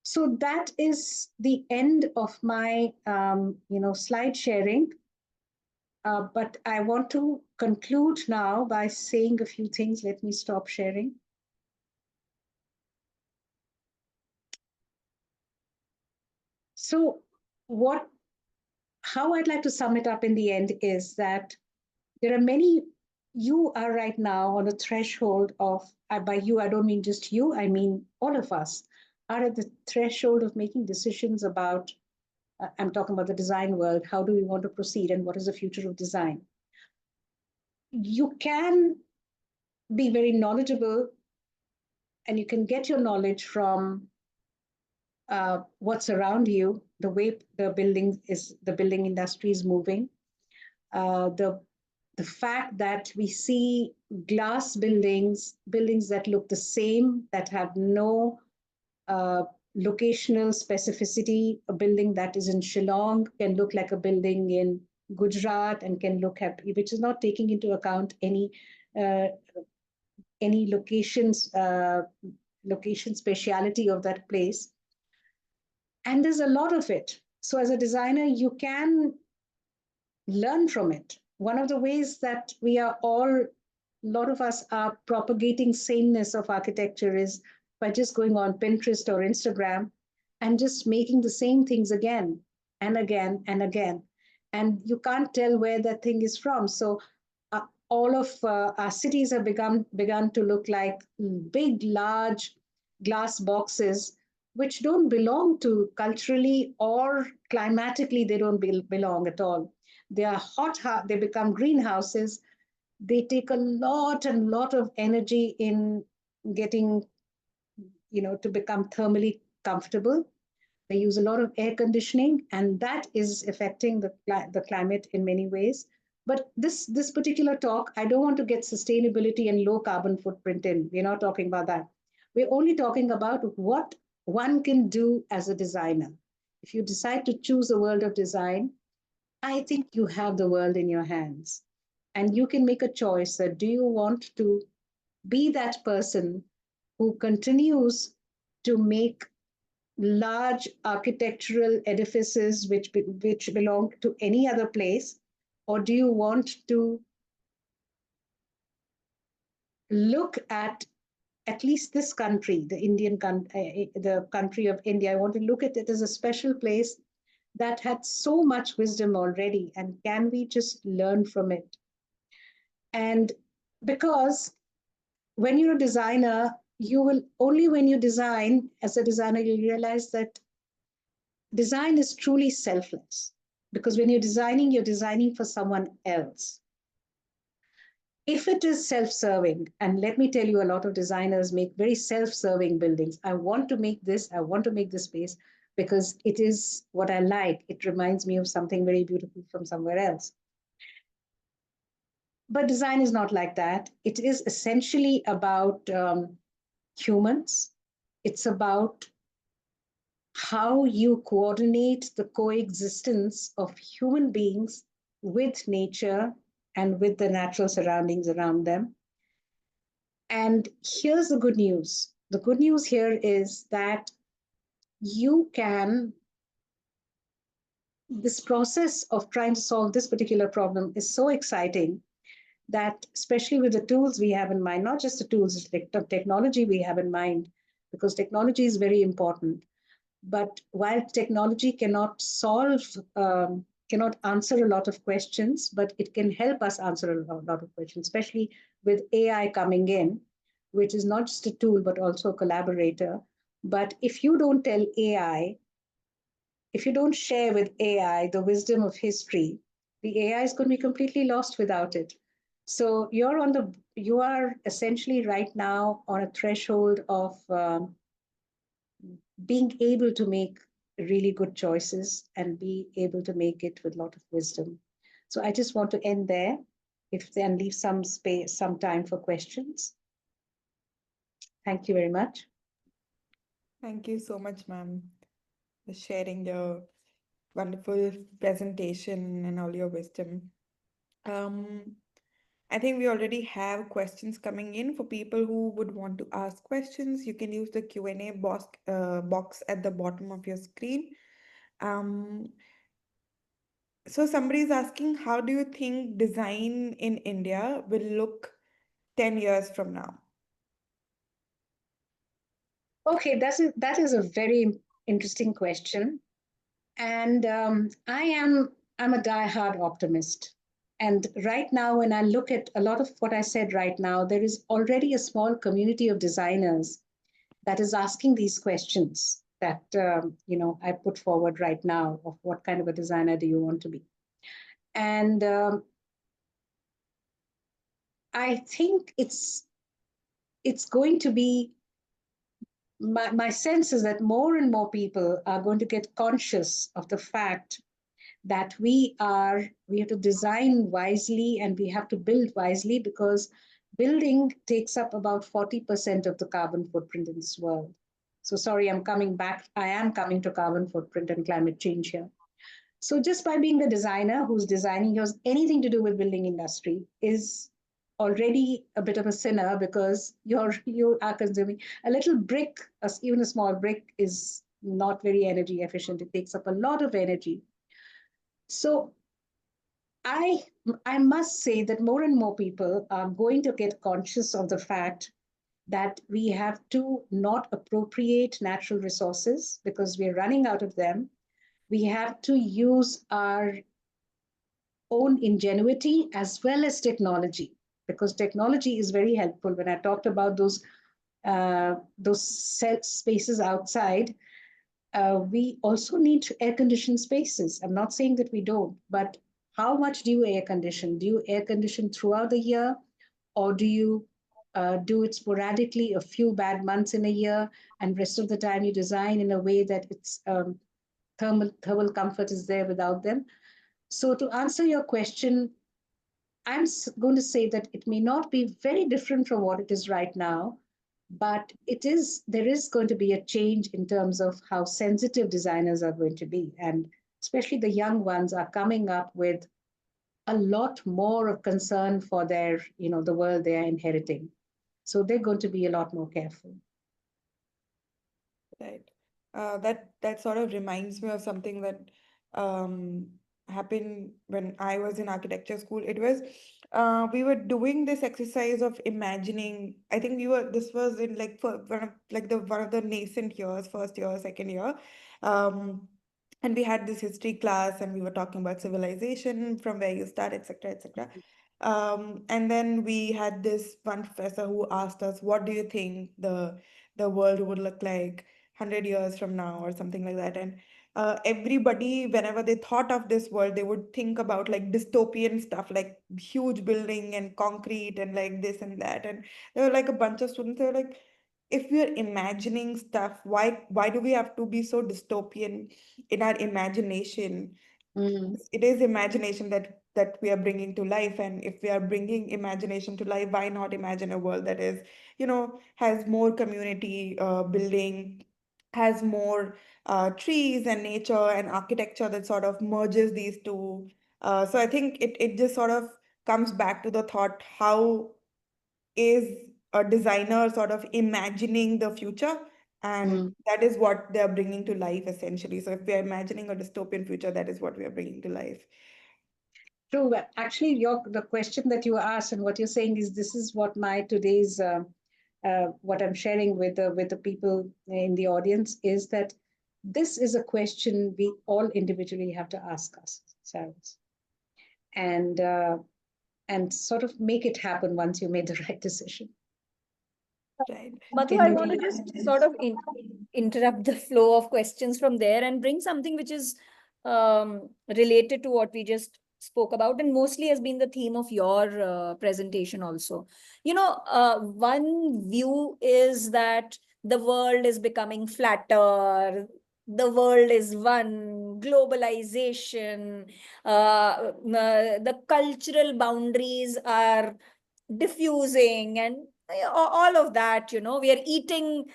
So that is the end of my slide sharing. But I want to conclude now by saying a few things. Let me stop sharing. So how I'd like to sum it up in the end is that there are many, you are right now on a threshold of, by you, I don't mean just you, I mean all of us are at the threshold of making decisions about, I'm talking about the design world, how do we want to proceed and what is the future of design? You can be very knowledgeable and you can get your knowledge from what's around you, the way the building industry is moving, the fact that we see glass buildings that look the same, that have no locational specificity. A building that is in Shillong can look like a building in Gujarat and can look at, which is not taking into account any location speciality of that place. And there's a lot of it. So as a designer, you can learn from it. One of the ways that a lot of us are propagating sameness of architecture is by just going on Pinterest or Instagram and just making the same things again and again and again. And you can't tell where that thing is from. So all of our cities have begun to look like big, large glass boxes, which don't belong to culturally or climatically, they don't belong at all. They are they become greenhouses. They take a lot and lot of energy in getting, to become thermally comfortable. They use a lot of air conditioning, and that is affecting the climate in many ways. But this particular talk, I don't want to get sustainability and low carbon footprint in. We're not talking about that. We're only talking about what one can do as a designer. If you decide to choose a world of design, I think you have the world in your hands. And you can make a choice that do you want to be that person who continues to make large architectural edifices which belong to any other place, or do you want to look at at least this country, the country of India, I want to look at it as a special place that had so much wisdom already, and can we just learn from it? And because when you're a designer, you will only when you design as a designer, you realize that design is truly selfless. Because when you're designing for someone else. If it is self-serving, and let me tell you, a lot of designers make very self-serving buildings. I want to make this, I want to make this space because it is what I like. It reminds me of something very beautiful from somewhere else. But design is not like that. It is essentially about humans. It's about how you coordinate the coexistence of human beings with nature and with the natural surroundings around them. And here's the good news. The good news here is that you can, this process of trying to solve this particular problem is so exciting that, especially with the tools we have in mind, not just the tools, the technology we have in mind, because technology is very important. But while technology cannot solve, cannot answer a lot of questions, but it can help us answer a lot of questions, especially with AI coming in, which is not just a tool, but also a collaborator. But if you don't tell AI, if you don't share with AI the wisdom of history, the AI is going to be completely lost without it. So you are essentially right now on a threshold of being able to make really good choices and be able to make it with a lot of wisdom. So I just want to end there, if then leave some space, some time for questions. Thank you very much. Thank you so much, ma'am, for sharing your wonderful presentation and all your wisdom. Um, I think we already have questions coming in. For people who would want to ask questions, you can use the Q&A box at the bottom of your screen. Um, so somebody is asking, how do you think design in India will look 10 years from now? Okay, that is a very interesting question, and I'm a diehard optimist. And right now, when I look at a lot of what I said right now, there is already a small community of designers that is asking these questions that I put forward right now of what kind of a designer do you want to be. And I think it's going to be my sense is that more and more people are going to get conscious of the fact that we have to design wisely and we have to build wisely, because building takes up about 40% of the carbon footprint in this world. So sorry, I am coming to carbon footprint and climate change here. So just by being the designer who's designing, has anything to do with building industry, is already a bit of a sinner, because you are consuming a little brick. Even a small brick is not very energy efficient. It takes up a lot of energy. So I I must say that more and more people are going to get conscious of the fact that we have to not appropriate natural resources because we're running out of them. We have to use our own ingenuity as well as technology, because technology is very helpful. When I talked about those set spaces outside, we also need to air condition spaces. I'm not saying that we don't, but how much do you air condition? Do you air condition throughout the year, or do you do it sporadically, a few bad months in a year, and rest of the time you design in a way that it's thermal comfort is there without them? So to answer your question, I'm going to say that it may not be very different from what it is right now, but there is going to be a change in terms of how sensitive designers are going to be. And especially the young ones are coming up with a lot more of concern for the world they are inheriting. So they're going to be a lot more careful. Right. That sort of reminds me of something that happened when I was in architecture school. It was we were doing this exercise of imagining. I think this was in like for one of the nascent years, first year, second year. Um, and we had this history class and we were talking about civilization from where you start, etc., etc. And then we had this one professor who asked us, what do you think the world would look like 100 years from now or something like that? And everybody, whenever they thought of this world, they would think about like dystopian stuff, like huge building and concrete and like this and that. And there were like a bunch of students, they were like, if we're imagining stuff, why do we have to be so dystopian in our imagination? Mm, It is imagination that we are bringing to life, and if we are bringing imagination to life, why not imagine a world that is, has more community building, has more trees and nature and architecture that sort of merges these two. So I think it just sort of comes back to the thought, how is a designer sort of imagining the future, and mm. that is what they are bringing to life essentially. So if we are imagining a dystopian future, that is what we are bringing to life. True. But actually, the question that you asked and what you're saying is this is what my today's what I'm sharing with the people in the audience is that this is a question we all individually have to ask ourselves and sort of make it happen once you made the right decision. Right. Madhu, I want to Indeed. just sort of interrupt the flow of questions from there and bring something which is related to what we just spoke about, and mostly has been the theme of your presentation also. One view is that the world is becoming flatter, the world is one, globalization, the cultural boundaries are diffusing, and all of that. We are eating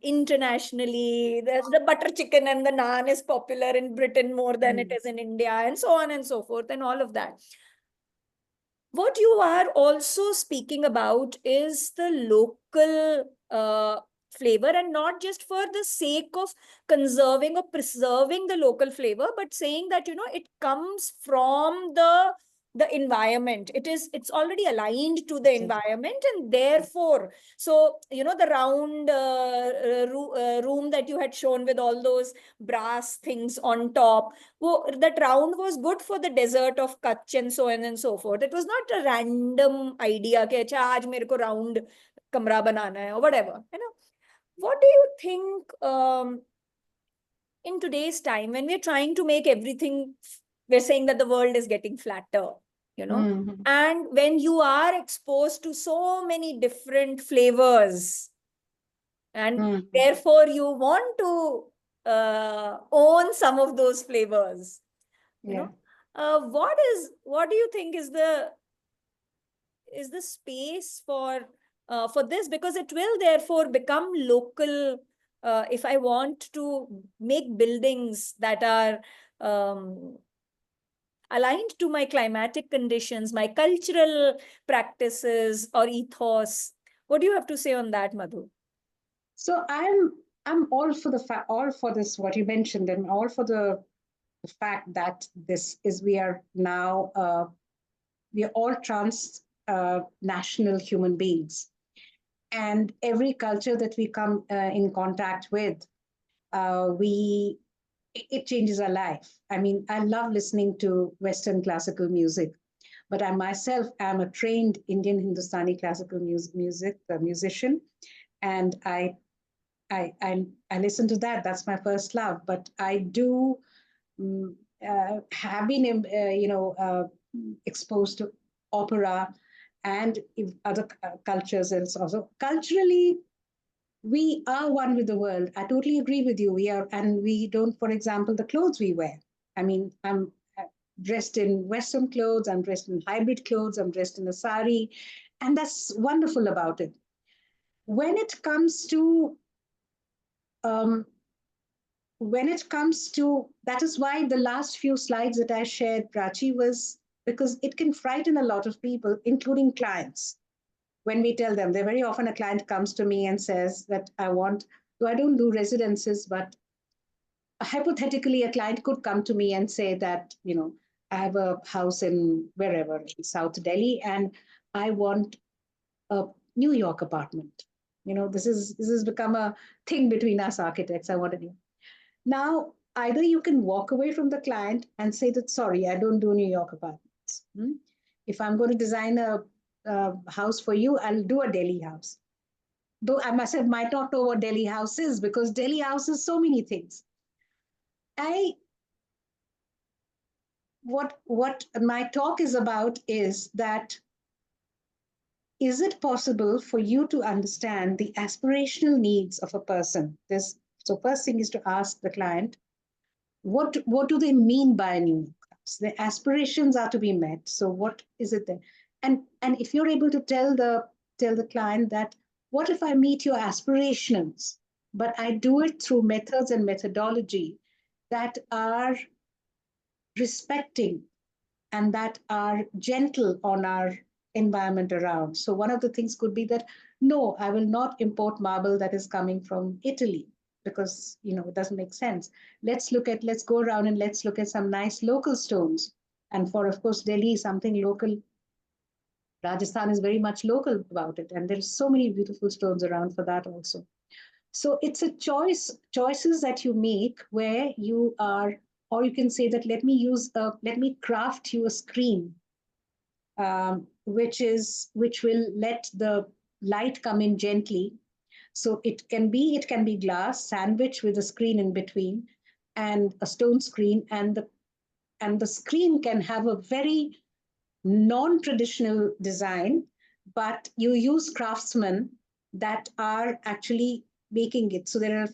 internationally. The butter chicken and the naan is popular in Britain more than it Mm, is in India, and so on and so forth, and all of that. What you are also speaking about is the local flavor, and not just for the sake of conserving or preserving the local flavor, but saying that it comes from the environment. It's already aligned to the exactly. environment, and therefore, so the round room that you had shown with all those brass things on top, that round was good for the desert of Kutch and so on and so forth. It was not a random idea कि अच्छा आज मेरे को round कमरा बनाना है or whatever. What do you think in today's time when we're trying to make everything, we're saying that the world is getting flatter, you know, Mhm, and when you are exposed to so many different flavors, and mhm. therefore you want to own some of those flavors, you Yeah. know what do you think is the space for this, because it will therefore become local. If I want to make buildings that are aligned to my climatic conditions, my cultural practices or ethos, what do you have to say on that, Madhu? So I'm all for all for this what you mentioned, and all for the fact that this is we are all trans national human beings, and every culture that we come in contact with, we it changes our life. I mean, I love listening to Western classical music, but I myself am a trained Indian Hindustani classical music musician, and I listen to that. That's my first love. But I do mm, have been, exposed to opera and other cultures, and also culturally we are one with the world. I totally agree with you. We are, and we don't. For example, the clothes we wear. I mean, I'm dressed in Western clothes. I'm dressed in hybrid clothes. I'm dressed in a sari, and that's wonderful about it. When it comes to um, that is why the last few slides that I shared, Prachi, was because it can frighten a lot of people, including clients. When we tell them, they very often, a client comes to me and says that I don't do residences, but hypothetically, a client could come to me and say that, I have a house in wherever, in South Delhi, and I want a New York apartment. This has become a thing between us architects. I want a new. Now, either you can walk away from the client and say that, sorry, I don't do New York apartments. If I'm going to design a house for you, I'll do a Delhi house. Though I myself might not know what Delhi house is, because Delhi house is so many things. What my talk is about is that, is it possible for you to understand the aspirational needs of a person? So first thing is to ask the client, what do they mean by a new house? The aspirations are to be met. So what is it then? And if you're able to tell the client that, what if I meet your aspirations, but I do it through methods and methodology that are respecting and that are gentle on our environment around. So one of the things could be that, no, I will not import marble that is coming from Italy, because it doesn't make sense. Let's go around and let's look at some nice local stones. And for, of course, Delhi, something local. Rajasthan is very much local about it. And there's so many beautiful stones around for that also. So it's a choices that you make where you are, or you can say that, let me craft you a screen, which will let the light come in gently. So it can be glass sandwich with a screen in between, and a stone screen, and the screen can have a very non-traditional design, but you use craftsmen that are actually making it. So there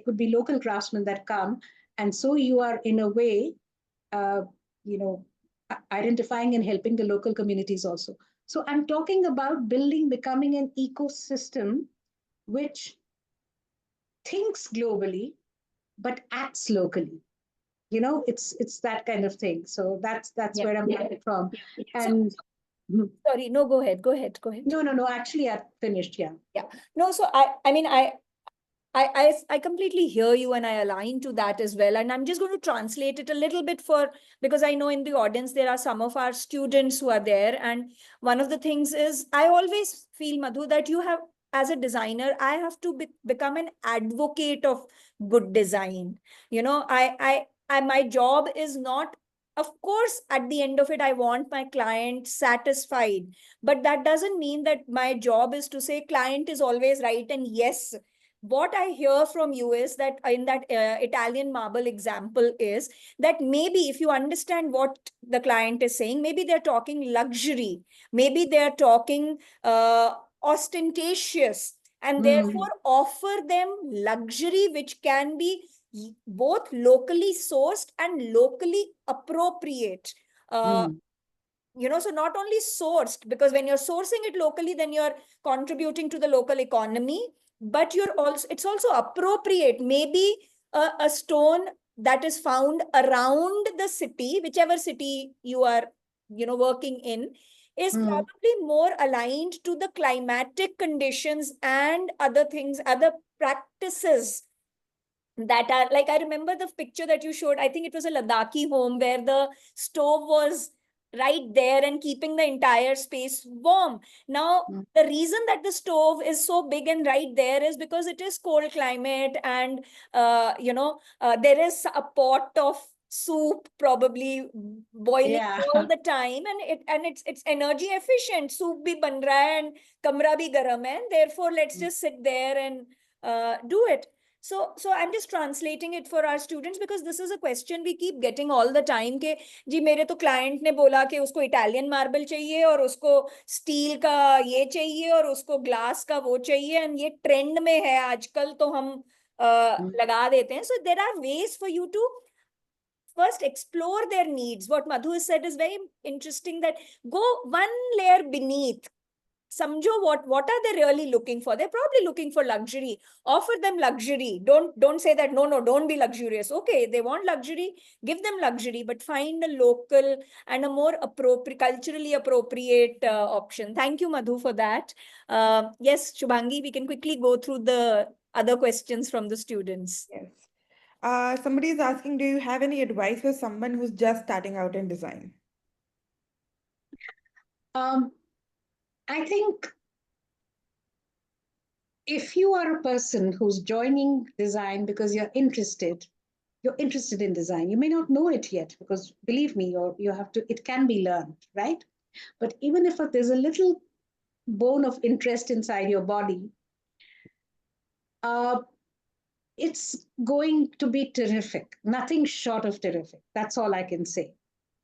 could be local craftsmen that come, and so you are in a way, uh, you know, identifying and helping the local communities also. So I'm talking about becoming an ecosystem which thinks globally but acts locally. It's that kind of thing. So that's Yeah. where I'm coming from. So, And sorry, no, go ahead. no, actually I finished. Yeah. Yeah. No, so I mean, I completely hear you and I align to that as well. And I'm just going to translate it a little bit because I know in the audience there are some of our students who are there. And one of the things is, I always feel, Madhu, that as a designer, I have to become an advocate of good design. My job is not, of course, at the end of it, I want my client satisfied. But that doesn't mean that my job is to say client is always right and yes. What I hear from you is that in that Italian marble example is that maybe if you understand what the client is saying, maybe they're talking luxury, maybe they're talking ostentatious, and therefore offer them luxury which can be both locally sourced and locally appropriate. Uh, so not only sourced, because when you're sourcing it locally, then you're contributing to the local economy, but it's also appropriate. Maybe a stone that is found around the city, whichever city you are, working in, is probably more aligned to the climatic conditions and other things, other practices that are like, I remember the picture that you showed. I think it was a Ladakhi home where the stove was right there and keeping the entire space warm. Now, the reason that the stove is so big and right there is because it is cold climate, and there is a pot of soup probably boiling all the time, and it's energy efficient. Soup bhi ban raha hai and kamra bhi garam hai, and therefore let's just sit there and do it. So I'm just translating it for our students, because this is a question we keep getting all the time कि जी मेरे तो client ने बोला कि उसको Italian marble चाहिए और उसको steel का ये चाहिए और उसको glass का वो चाहिए, and ये trend में है आजकल, तो हम लगा देते हैं. So there are ways for you to first explore their needs. What Madhu has said is very interesting, that go one layer beneath. Samjho what are they really looking for. They're probably looking for luxury. Offer them luxury. Don't say that no, don't be luxurious. Okay, they want luxury, give them luxury, but find a local and a more appropriate, culturally appropriate option. Thank you, Madhu, for that. Yes, Shubhangi, we can quickly go through the other questions from the students. Yes. Somebody is asking, do you have any advice for someone who's just starting out in design? Um, I think if you are a person who's joining design because you're interested in design. You may not know it yet because believe me, you have to, it can be learned, right? But even if there's a little bone of interest inside your body, uh, it's going to be terrific. Nothing short of terrific. That's all I can say.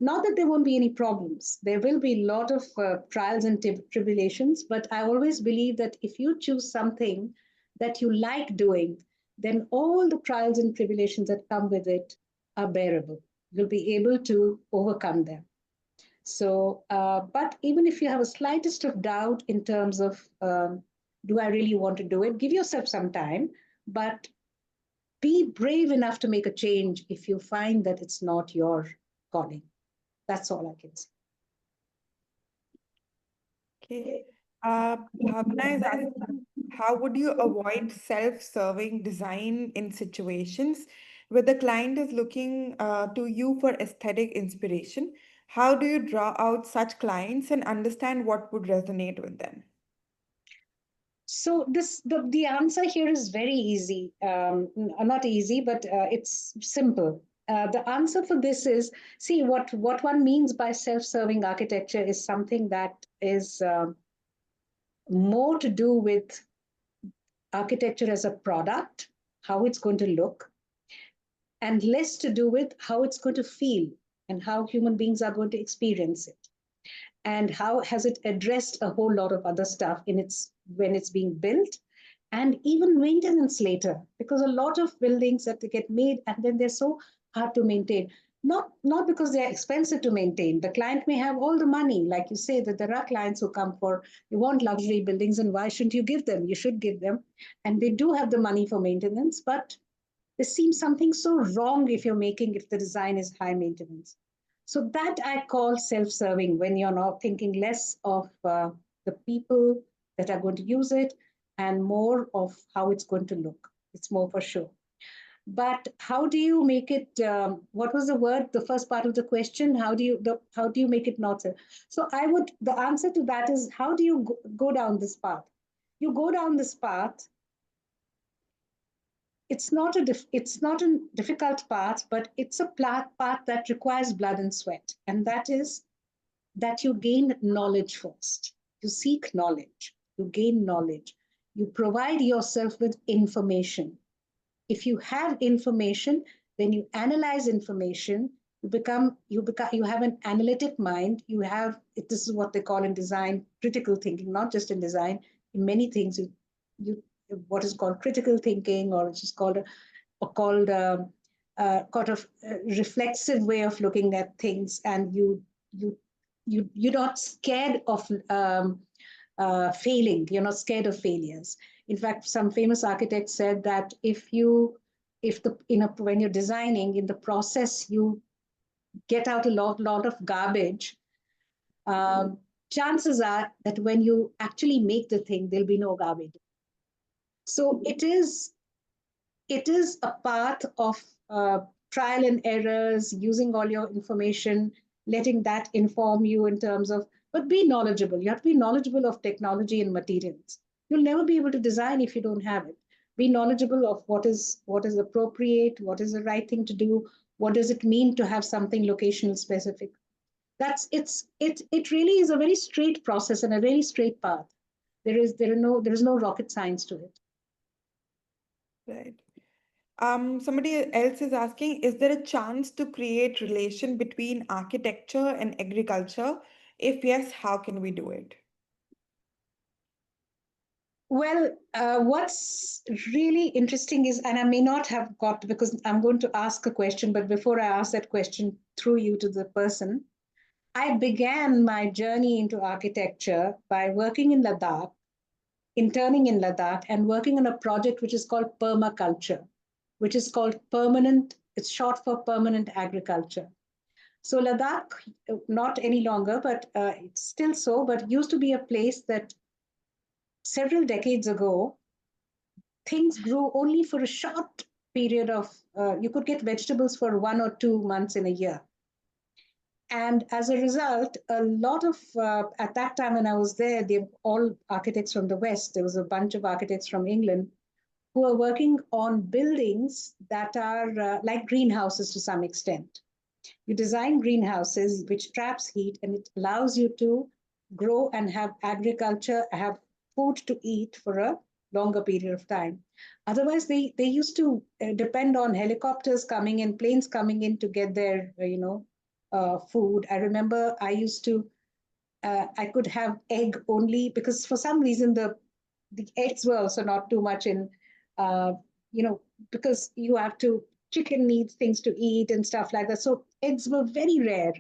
Not that there won't be any problems. There will be a lot of trials and tribulations, but I always believe that if you choose something that you like doing, then all the trials and tribulations that come with it are bearable. You'll be able to overcome them. So, but even if you have a slightest of doubt in terms of do I really want to do it, give yourself some time, but be brave enough to make a change if you find that it's not your calling. That's all I can say. Okay. Bhavna is asking, how would you avoid self-serving design in situations where the client is looking to you for aesthetic inspiration? How do you draw out such clients and understand what would resonate with them? So the answer here is very easy. Not easy, but it's simple. The answer for this is, see, what one means by self-serving architecture is something that is more to do with architecture as a product, how it's going to look, and less to do with how it's going to feel and how human beings are going to experience it. And how has it addressed a whole lot of other stuff in its when it's being built and even maintenance later, because a lot of buildings that they get made and then they're so hard to maintain, not because they're expensive to maintain. The client may have all the money, like you say, that there are clients who come for, you want luxury buildings, and why shouldn't you give them? You should give them, and they do have the money for maintenance, but there seems something so wrong if the design is high maintenance. So that I call self-serving, when you're not thinking less of the people that are going to use it and more of how it's going to look. It's more for sure. But how do you make it? What was the word? The first part of the question. How do you make it not so? So the answer to that is, how do you go down this path? You go down this path. It's not a difficult path, but it's a path that requires blood and sweat, and that is that you gain knowledge first. You seek knowledge, you gain knowledge, you provide yourself with information. If you have information, then you analyze information. You have an analytic mind. You have, this is what they call in design critical thinking, not just in design, in many things. You what is called critical thinking, or it's just called a kind of reflexive way of looking at things, and you you're not scared of failing. You're not scared of failures. In fact, some famous architect said that if the when you're designing, in the process you get out a lot of garbage, chances are that when you actually make the thing, there'll be no garbage. So it is a path of trial and errors, using all your information, letting that inform you in terms of, but be knowledgeable. You have to be knowledgeable of technology and materials. You'll never be able to design if you don't have it. Be knowledgeable of what is appropriate, what is the right thing to do, what does it mean to have something locational specific. It really is a very straight process and a very straight path. There is no rocket science to it. Right. Somebody else is asking, is there a chance to create relation between architecture and agriculture? If yes, how can we do it? Well, what's really interesting is, and I may not have got, because I'm going to ask a question, but before I ask that question through you to the person, I began my journey into architecture by working in Ladakh, interning in Ladakh, and working on a project which is called permaculture, which is called permanent, it's short for permanent agriculture. So Ladakh, not any longer, but it's still so, but used to be a place that several decades ago, things grew only for a short period of, you could get vegetables for 1 or 2 months in a year. And as a result, a lot of, at that time when I was there, they were all architects from the West. There was a bunch of architects from England who are working on buildings that are like greenhouses to some extent. You design greenhouses which traps heat and it allows you to grow and have agriculture, have food to eat for a longer period of time. Otherwise, they used to depend on helicopters coming in, planes coming in to get their, food. I remember I could have egg only because for some reason the eggs were also not too much in, uh, you know, because you have to, chicken needs things to eat and stuff like that. So eggs were very rare.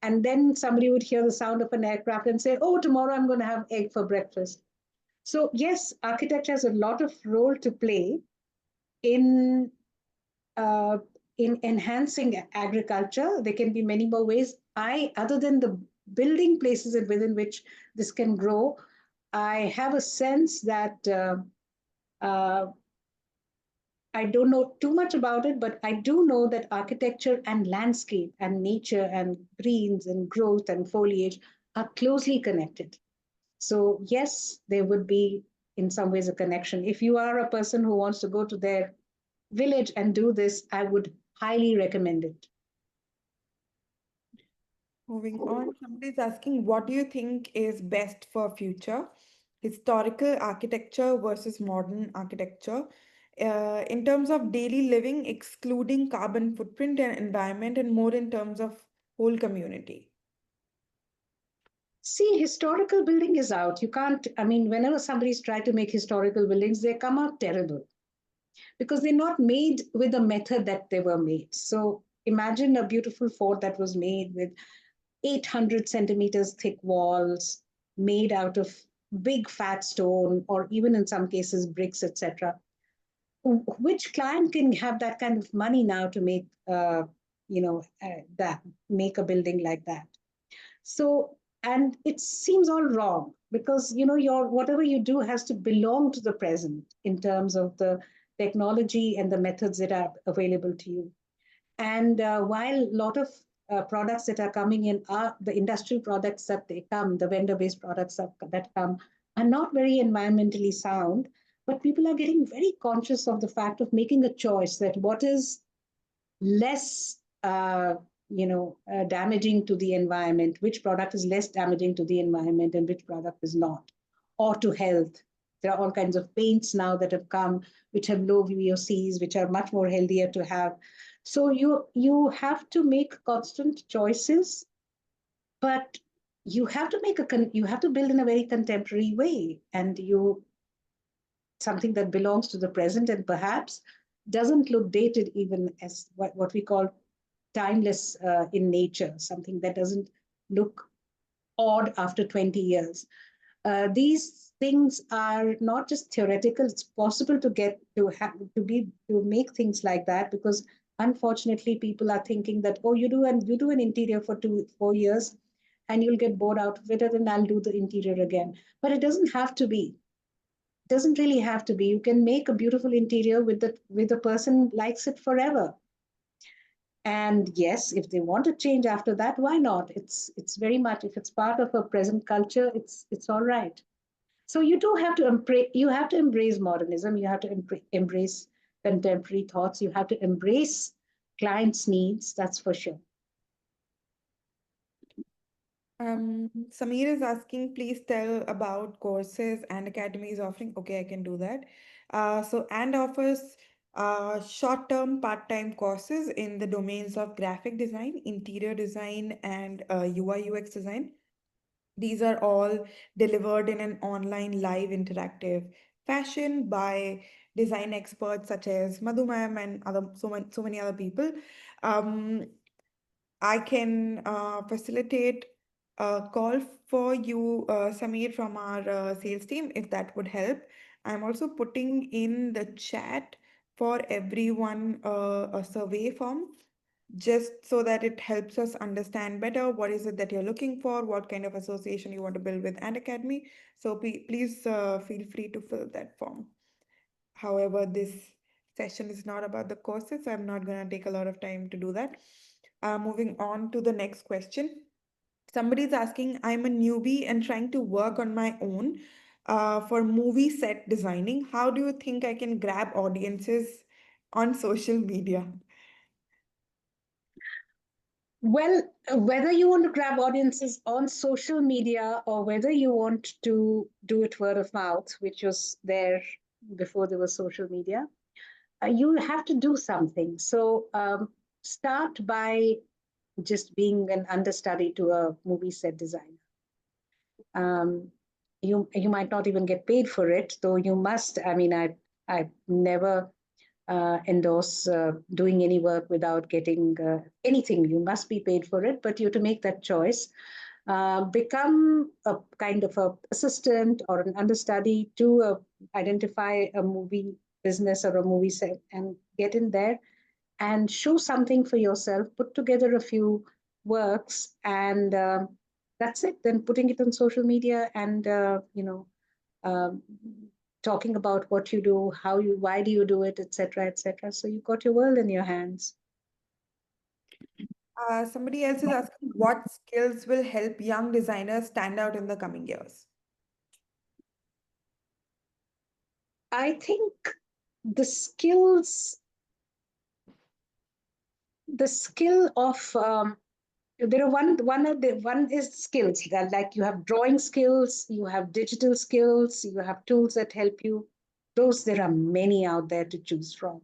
And then somebody would hear the sound of an aircraft and say, oh, tomorrow I'm going to have egg for breakfast. So yes, architecture has a lot of role to play in uh, in enhancing agriculture. There can be many more ways. Other than the building places within which this can grow, I have a sense that uh, I don't know too much about it, but I do know that architecture and landscape and nature and greens and growth and foliage are closely connected. So, yes, there would be in some ways a connection. If you are a person who wants to go to their village and do this, I would highly recommend it. Moving on, somebody's asking, what do you think is best for future? Historical architecture versus modern architecture. In terms of daily living, excluding carbon footprint and environment, and more in terms of whole community. See, historical building is out. You can't, I mean, whenever somebody's tried to make historical buildings, they come out terrible because they're not made with the method that they were made. So imagine a beautiful fort that was made with 800 centimeters thick walls, made out of big fat stone, or even in some cases, bricks, etc. Which client can have that kind of money now to make, that make a building like that? So, and it seems all wrong because your whatever you do has to belong to the present in terms of the technology and the methods that are available to you. And while a lot of products that are coming in are the industrial products that they come, the vendor-based products that come are not very environmentally sound, but people are getting very conscious of the fact of making a choice that what is less damaging to the environment, which product is less damaging to the environment and which product is not, or to health. There are all kinds of paints now that have come which have low VOCs, which are much more healthier to have. So you have to make constant choices, but you have to build in a very contemporary way, and you something that belongs to the present and perhaps doesn't look dated, even as what we call timeless in nature, something that doesn't look odd after 20 years. These things are not just theoretical, it's possible to get to make things like that because unfortunately people are thinking that, oh, you do an interior for 4 years and you'll get bored out of it and then I'll do the interior again. But it doesn't have to be. It doesn't really have to be. You can make a beautiful interior with the person likes it forever. And yes, if they want to change after that, why not? It's very much, if it's part of a present culture, it's all right. So you have to embrace modernism. You have to embrace contemporary thoughts. You have to embrace clients' needs. That's for sure. Samir is asking, please tell about courses and Academy is offering. Okay, I can do that. So and offers short-term, part-time courses in the domains of graphic design, interior design, and UI UX design. These are all delivered in an online, live, interactive fashion by design experts such as Madhu ma'am and so many other people. Um, I can facilitate a call for you, Samir, from our sales team, if that would help. I'm also putting in the chat for everyone a survey form, just so that it helps us understand better what is it that you're looking for, what kind of association you want to build with an academy. So please feel free to fill that form, however this session is not about the courses, so I'm not going to take a lot of time to do that. Moving on to the next question. Somebody's asking, I'm a newbie and trying to work on my own for movie set designing. How do you think I can grab audiences on social media? Well, whether you want to grab audiences on social media or whether you want to do it word of mouth, which was there before there was social media, you have to do something. So start by just being an understudy to a movie set designer. You might not even get paid for it, though you must. I mean, I never endorse doing any work without getting anything. You must be paid for it, but you have to make that choice. Become a kind of a assistant or an understudy to identify a movie business or a movie set and get in there and show something for yourself. Put together a few works and that's it. Then putting it on social media and um, talking about what you do, why do you do it, etc., etc. So you've got your world in your hands. Somebody else is asking, what skills will help young designers stand out in the coming years? I think the skills, the skill of there are one is skills that like you have drawing skills, you have digital skills, you have tools that help you. Those there are many out there to choose from.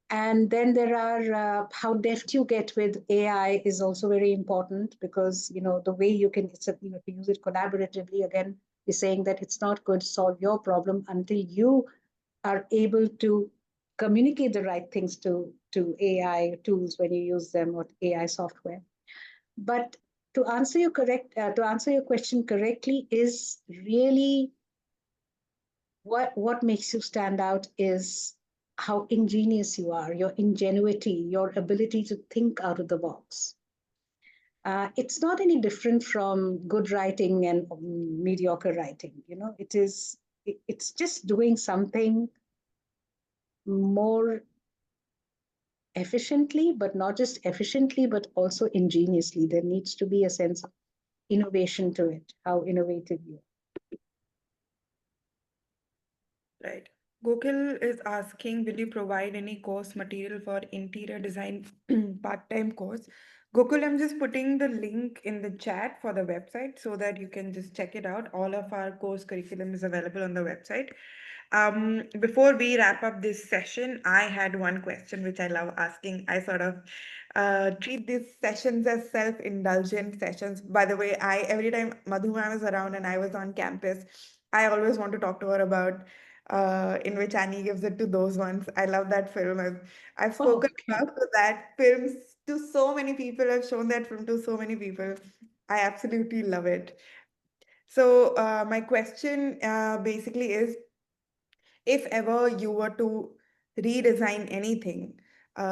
And then there are how deft you get with AI is also very important because the way you have to use it collaboratively. Again, is saying that it's not going to solve your problem until you are able to communicate the right things to AI tools when you use them or AI software. But to answer your question correctly is really what makes you stand out is how ingenious you are, your ingenuity, your ability to think out of the box. It's not any different from good writing and mediocre writing. It's just doing something more efficiently, but not just efficiently, but also ingeniously. There needs to be a sense of innovation to it, how innovative you are. Right. Gokul is asking, will you provide any course material for interior design part-time course? Gokul, I'm just putting the link in the chat for the website so that you can just check it out. All of our course curriculum is available on the website. Before we wrap up this session, I had one question which I love asking. I sort of treat these sessions as self-indulgent sessions. By the way, I every time Madhu ma'am is around and I was on campus, I always want to talk to her about in which Annie gives it to those ones. I love that film. I've Oh, spoken okay. about that film to so many people. I've shown that film to so many people. I absolutely love it. So my question basically is, if ever you were to redesign anything,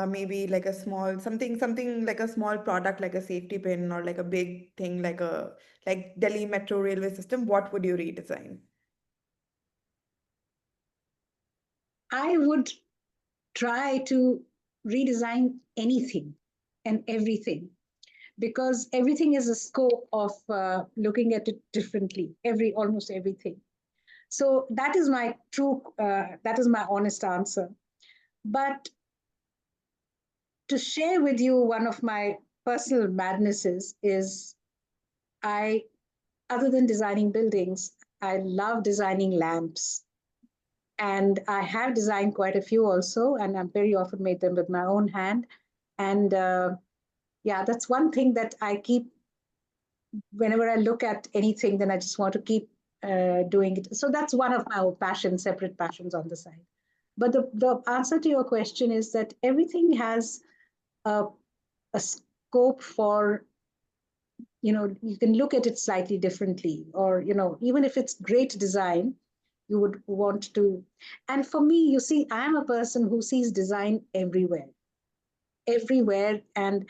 maybe like a small something like a small product like a safety pin or like a big thing like Delhi Metro railway system, what would you redesign? I would try to redesign anything and everything because everything is a scope of looking at it differently, almost everything. So that is my honest answer. But to share with you one of my personal madnesses is I, other than designing buildings, I love designing lamps. And I have designed quite a few also, and I've very often made them with my own hand. And yeah, that's one thing that I keep whenever I look at anything, then I just want to keep doing it. So that's one of my passions, separate passions on the side. But the answer to your question is that everything has a, a scope for, you can look at it slightly differently, or, even if it's great design, you would want to. And for me, you see, I'm a person who sees design everywhere. And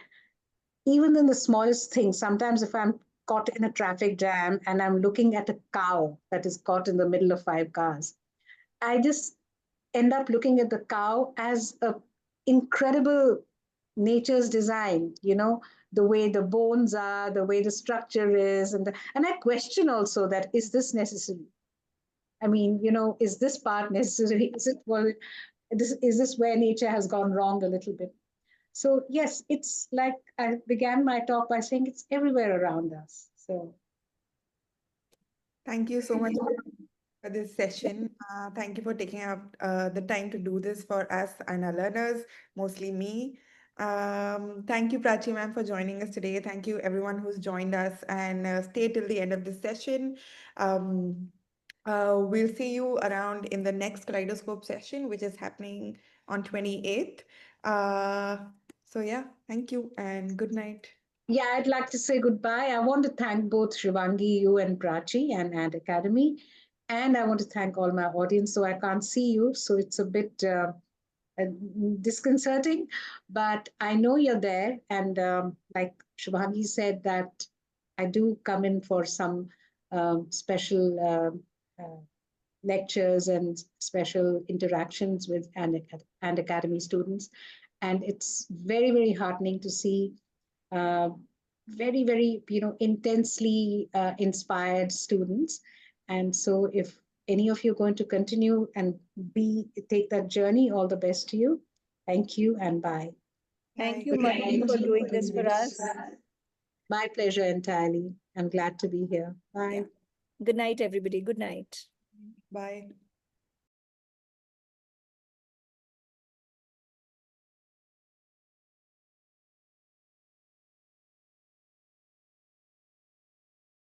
even in the smallest things, sometimes if I'm caught in a traffic jam and I'm looking at a cow that is caught in the middle of five cars, I just end up looking at the cow as a incredible nature's design, the way the bones are, the way the structure is, and I question also that, is this necessary? I mean, is this part necessary? Is it, well, is this where nature has gone wrong a little bit? So yes, it's like I began my talk by saying it's everywhere around us. So Thank you so much for this session. Thank you for taking up the time to do this for us and our learners, mostly me. Thank you, Prachi ma'am, for joining us today. Thank you, everyone who's joined us and stay till the end of this session. Um, we'll see you around in the next Kaleidoscope session, which is happening on 28th. Uh, so yeah, thank you and good night. yeah, I'd like to say goodbye. I want to thank both Shivangi, you and Prachi and Academy. And I want to thank all my audience. So I can't see you. So it's a bit uh, disconcerting, but I know you're there. And like Shivangi said, that I do come in for some special lectures and special interactions with and Academy students. And it's very, very heartening to see uh, very, very, intensely inspired students. And so if any of you are going to continue and take that journey, all the best to you. Thank you and bye. Thank Bye. you, Good night. Madhu, Thank for you doing for this doing for this. us. My pleasure entirely. I'm glad to be here. Yeah. Bye. Good night, everybody. Good night. Bye.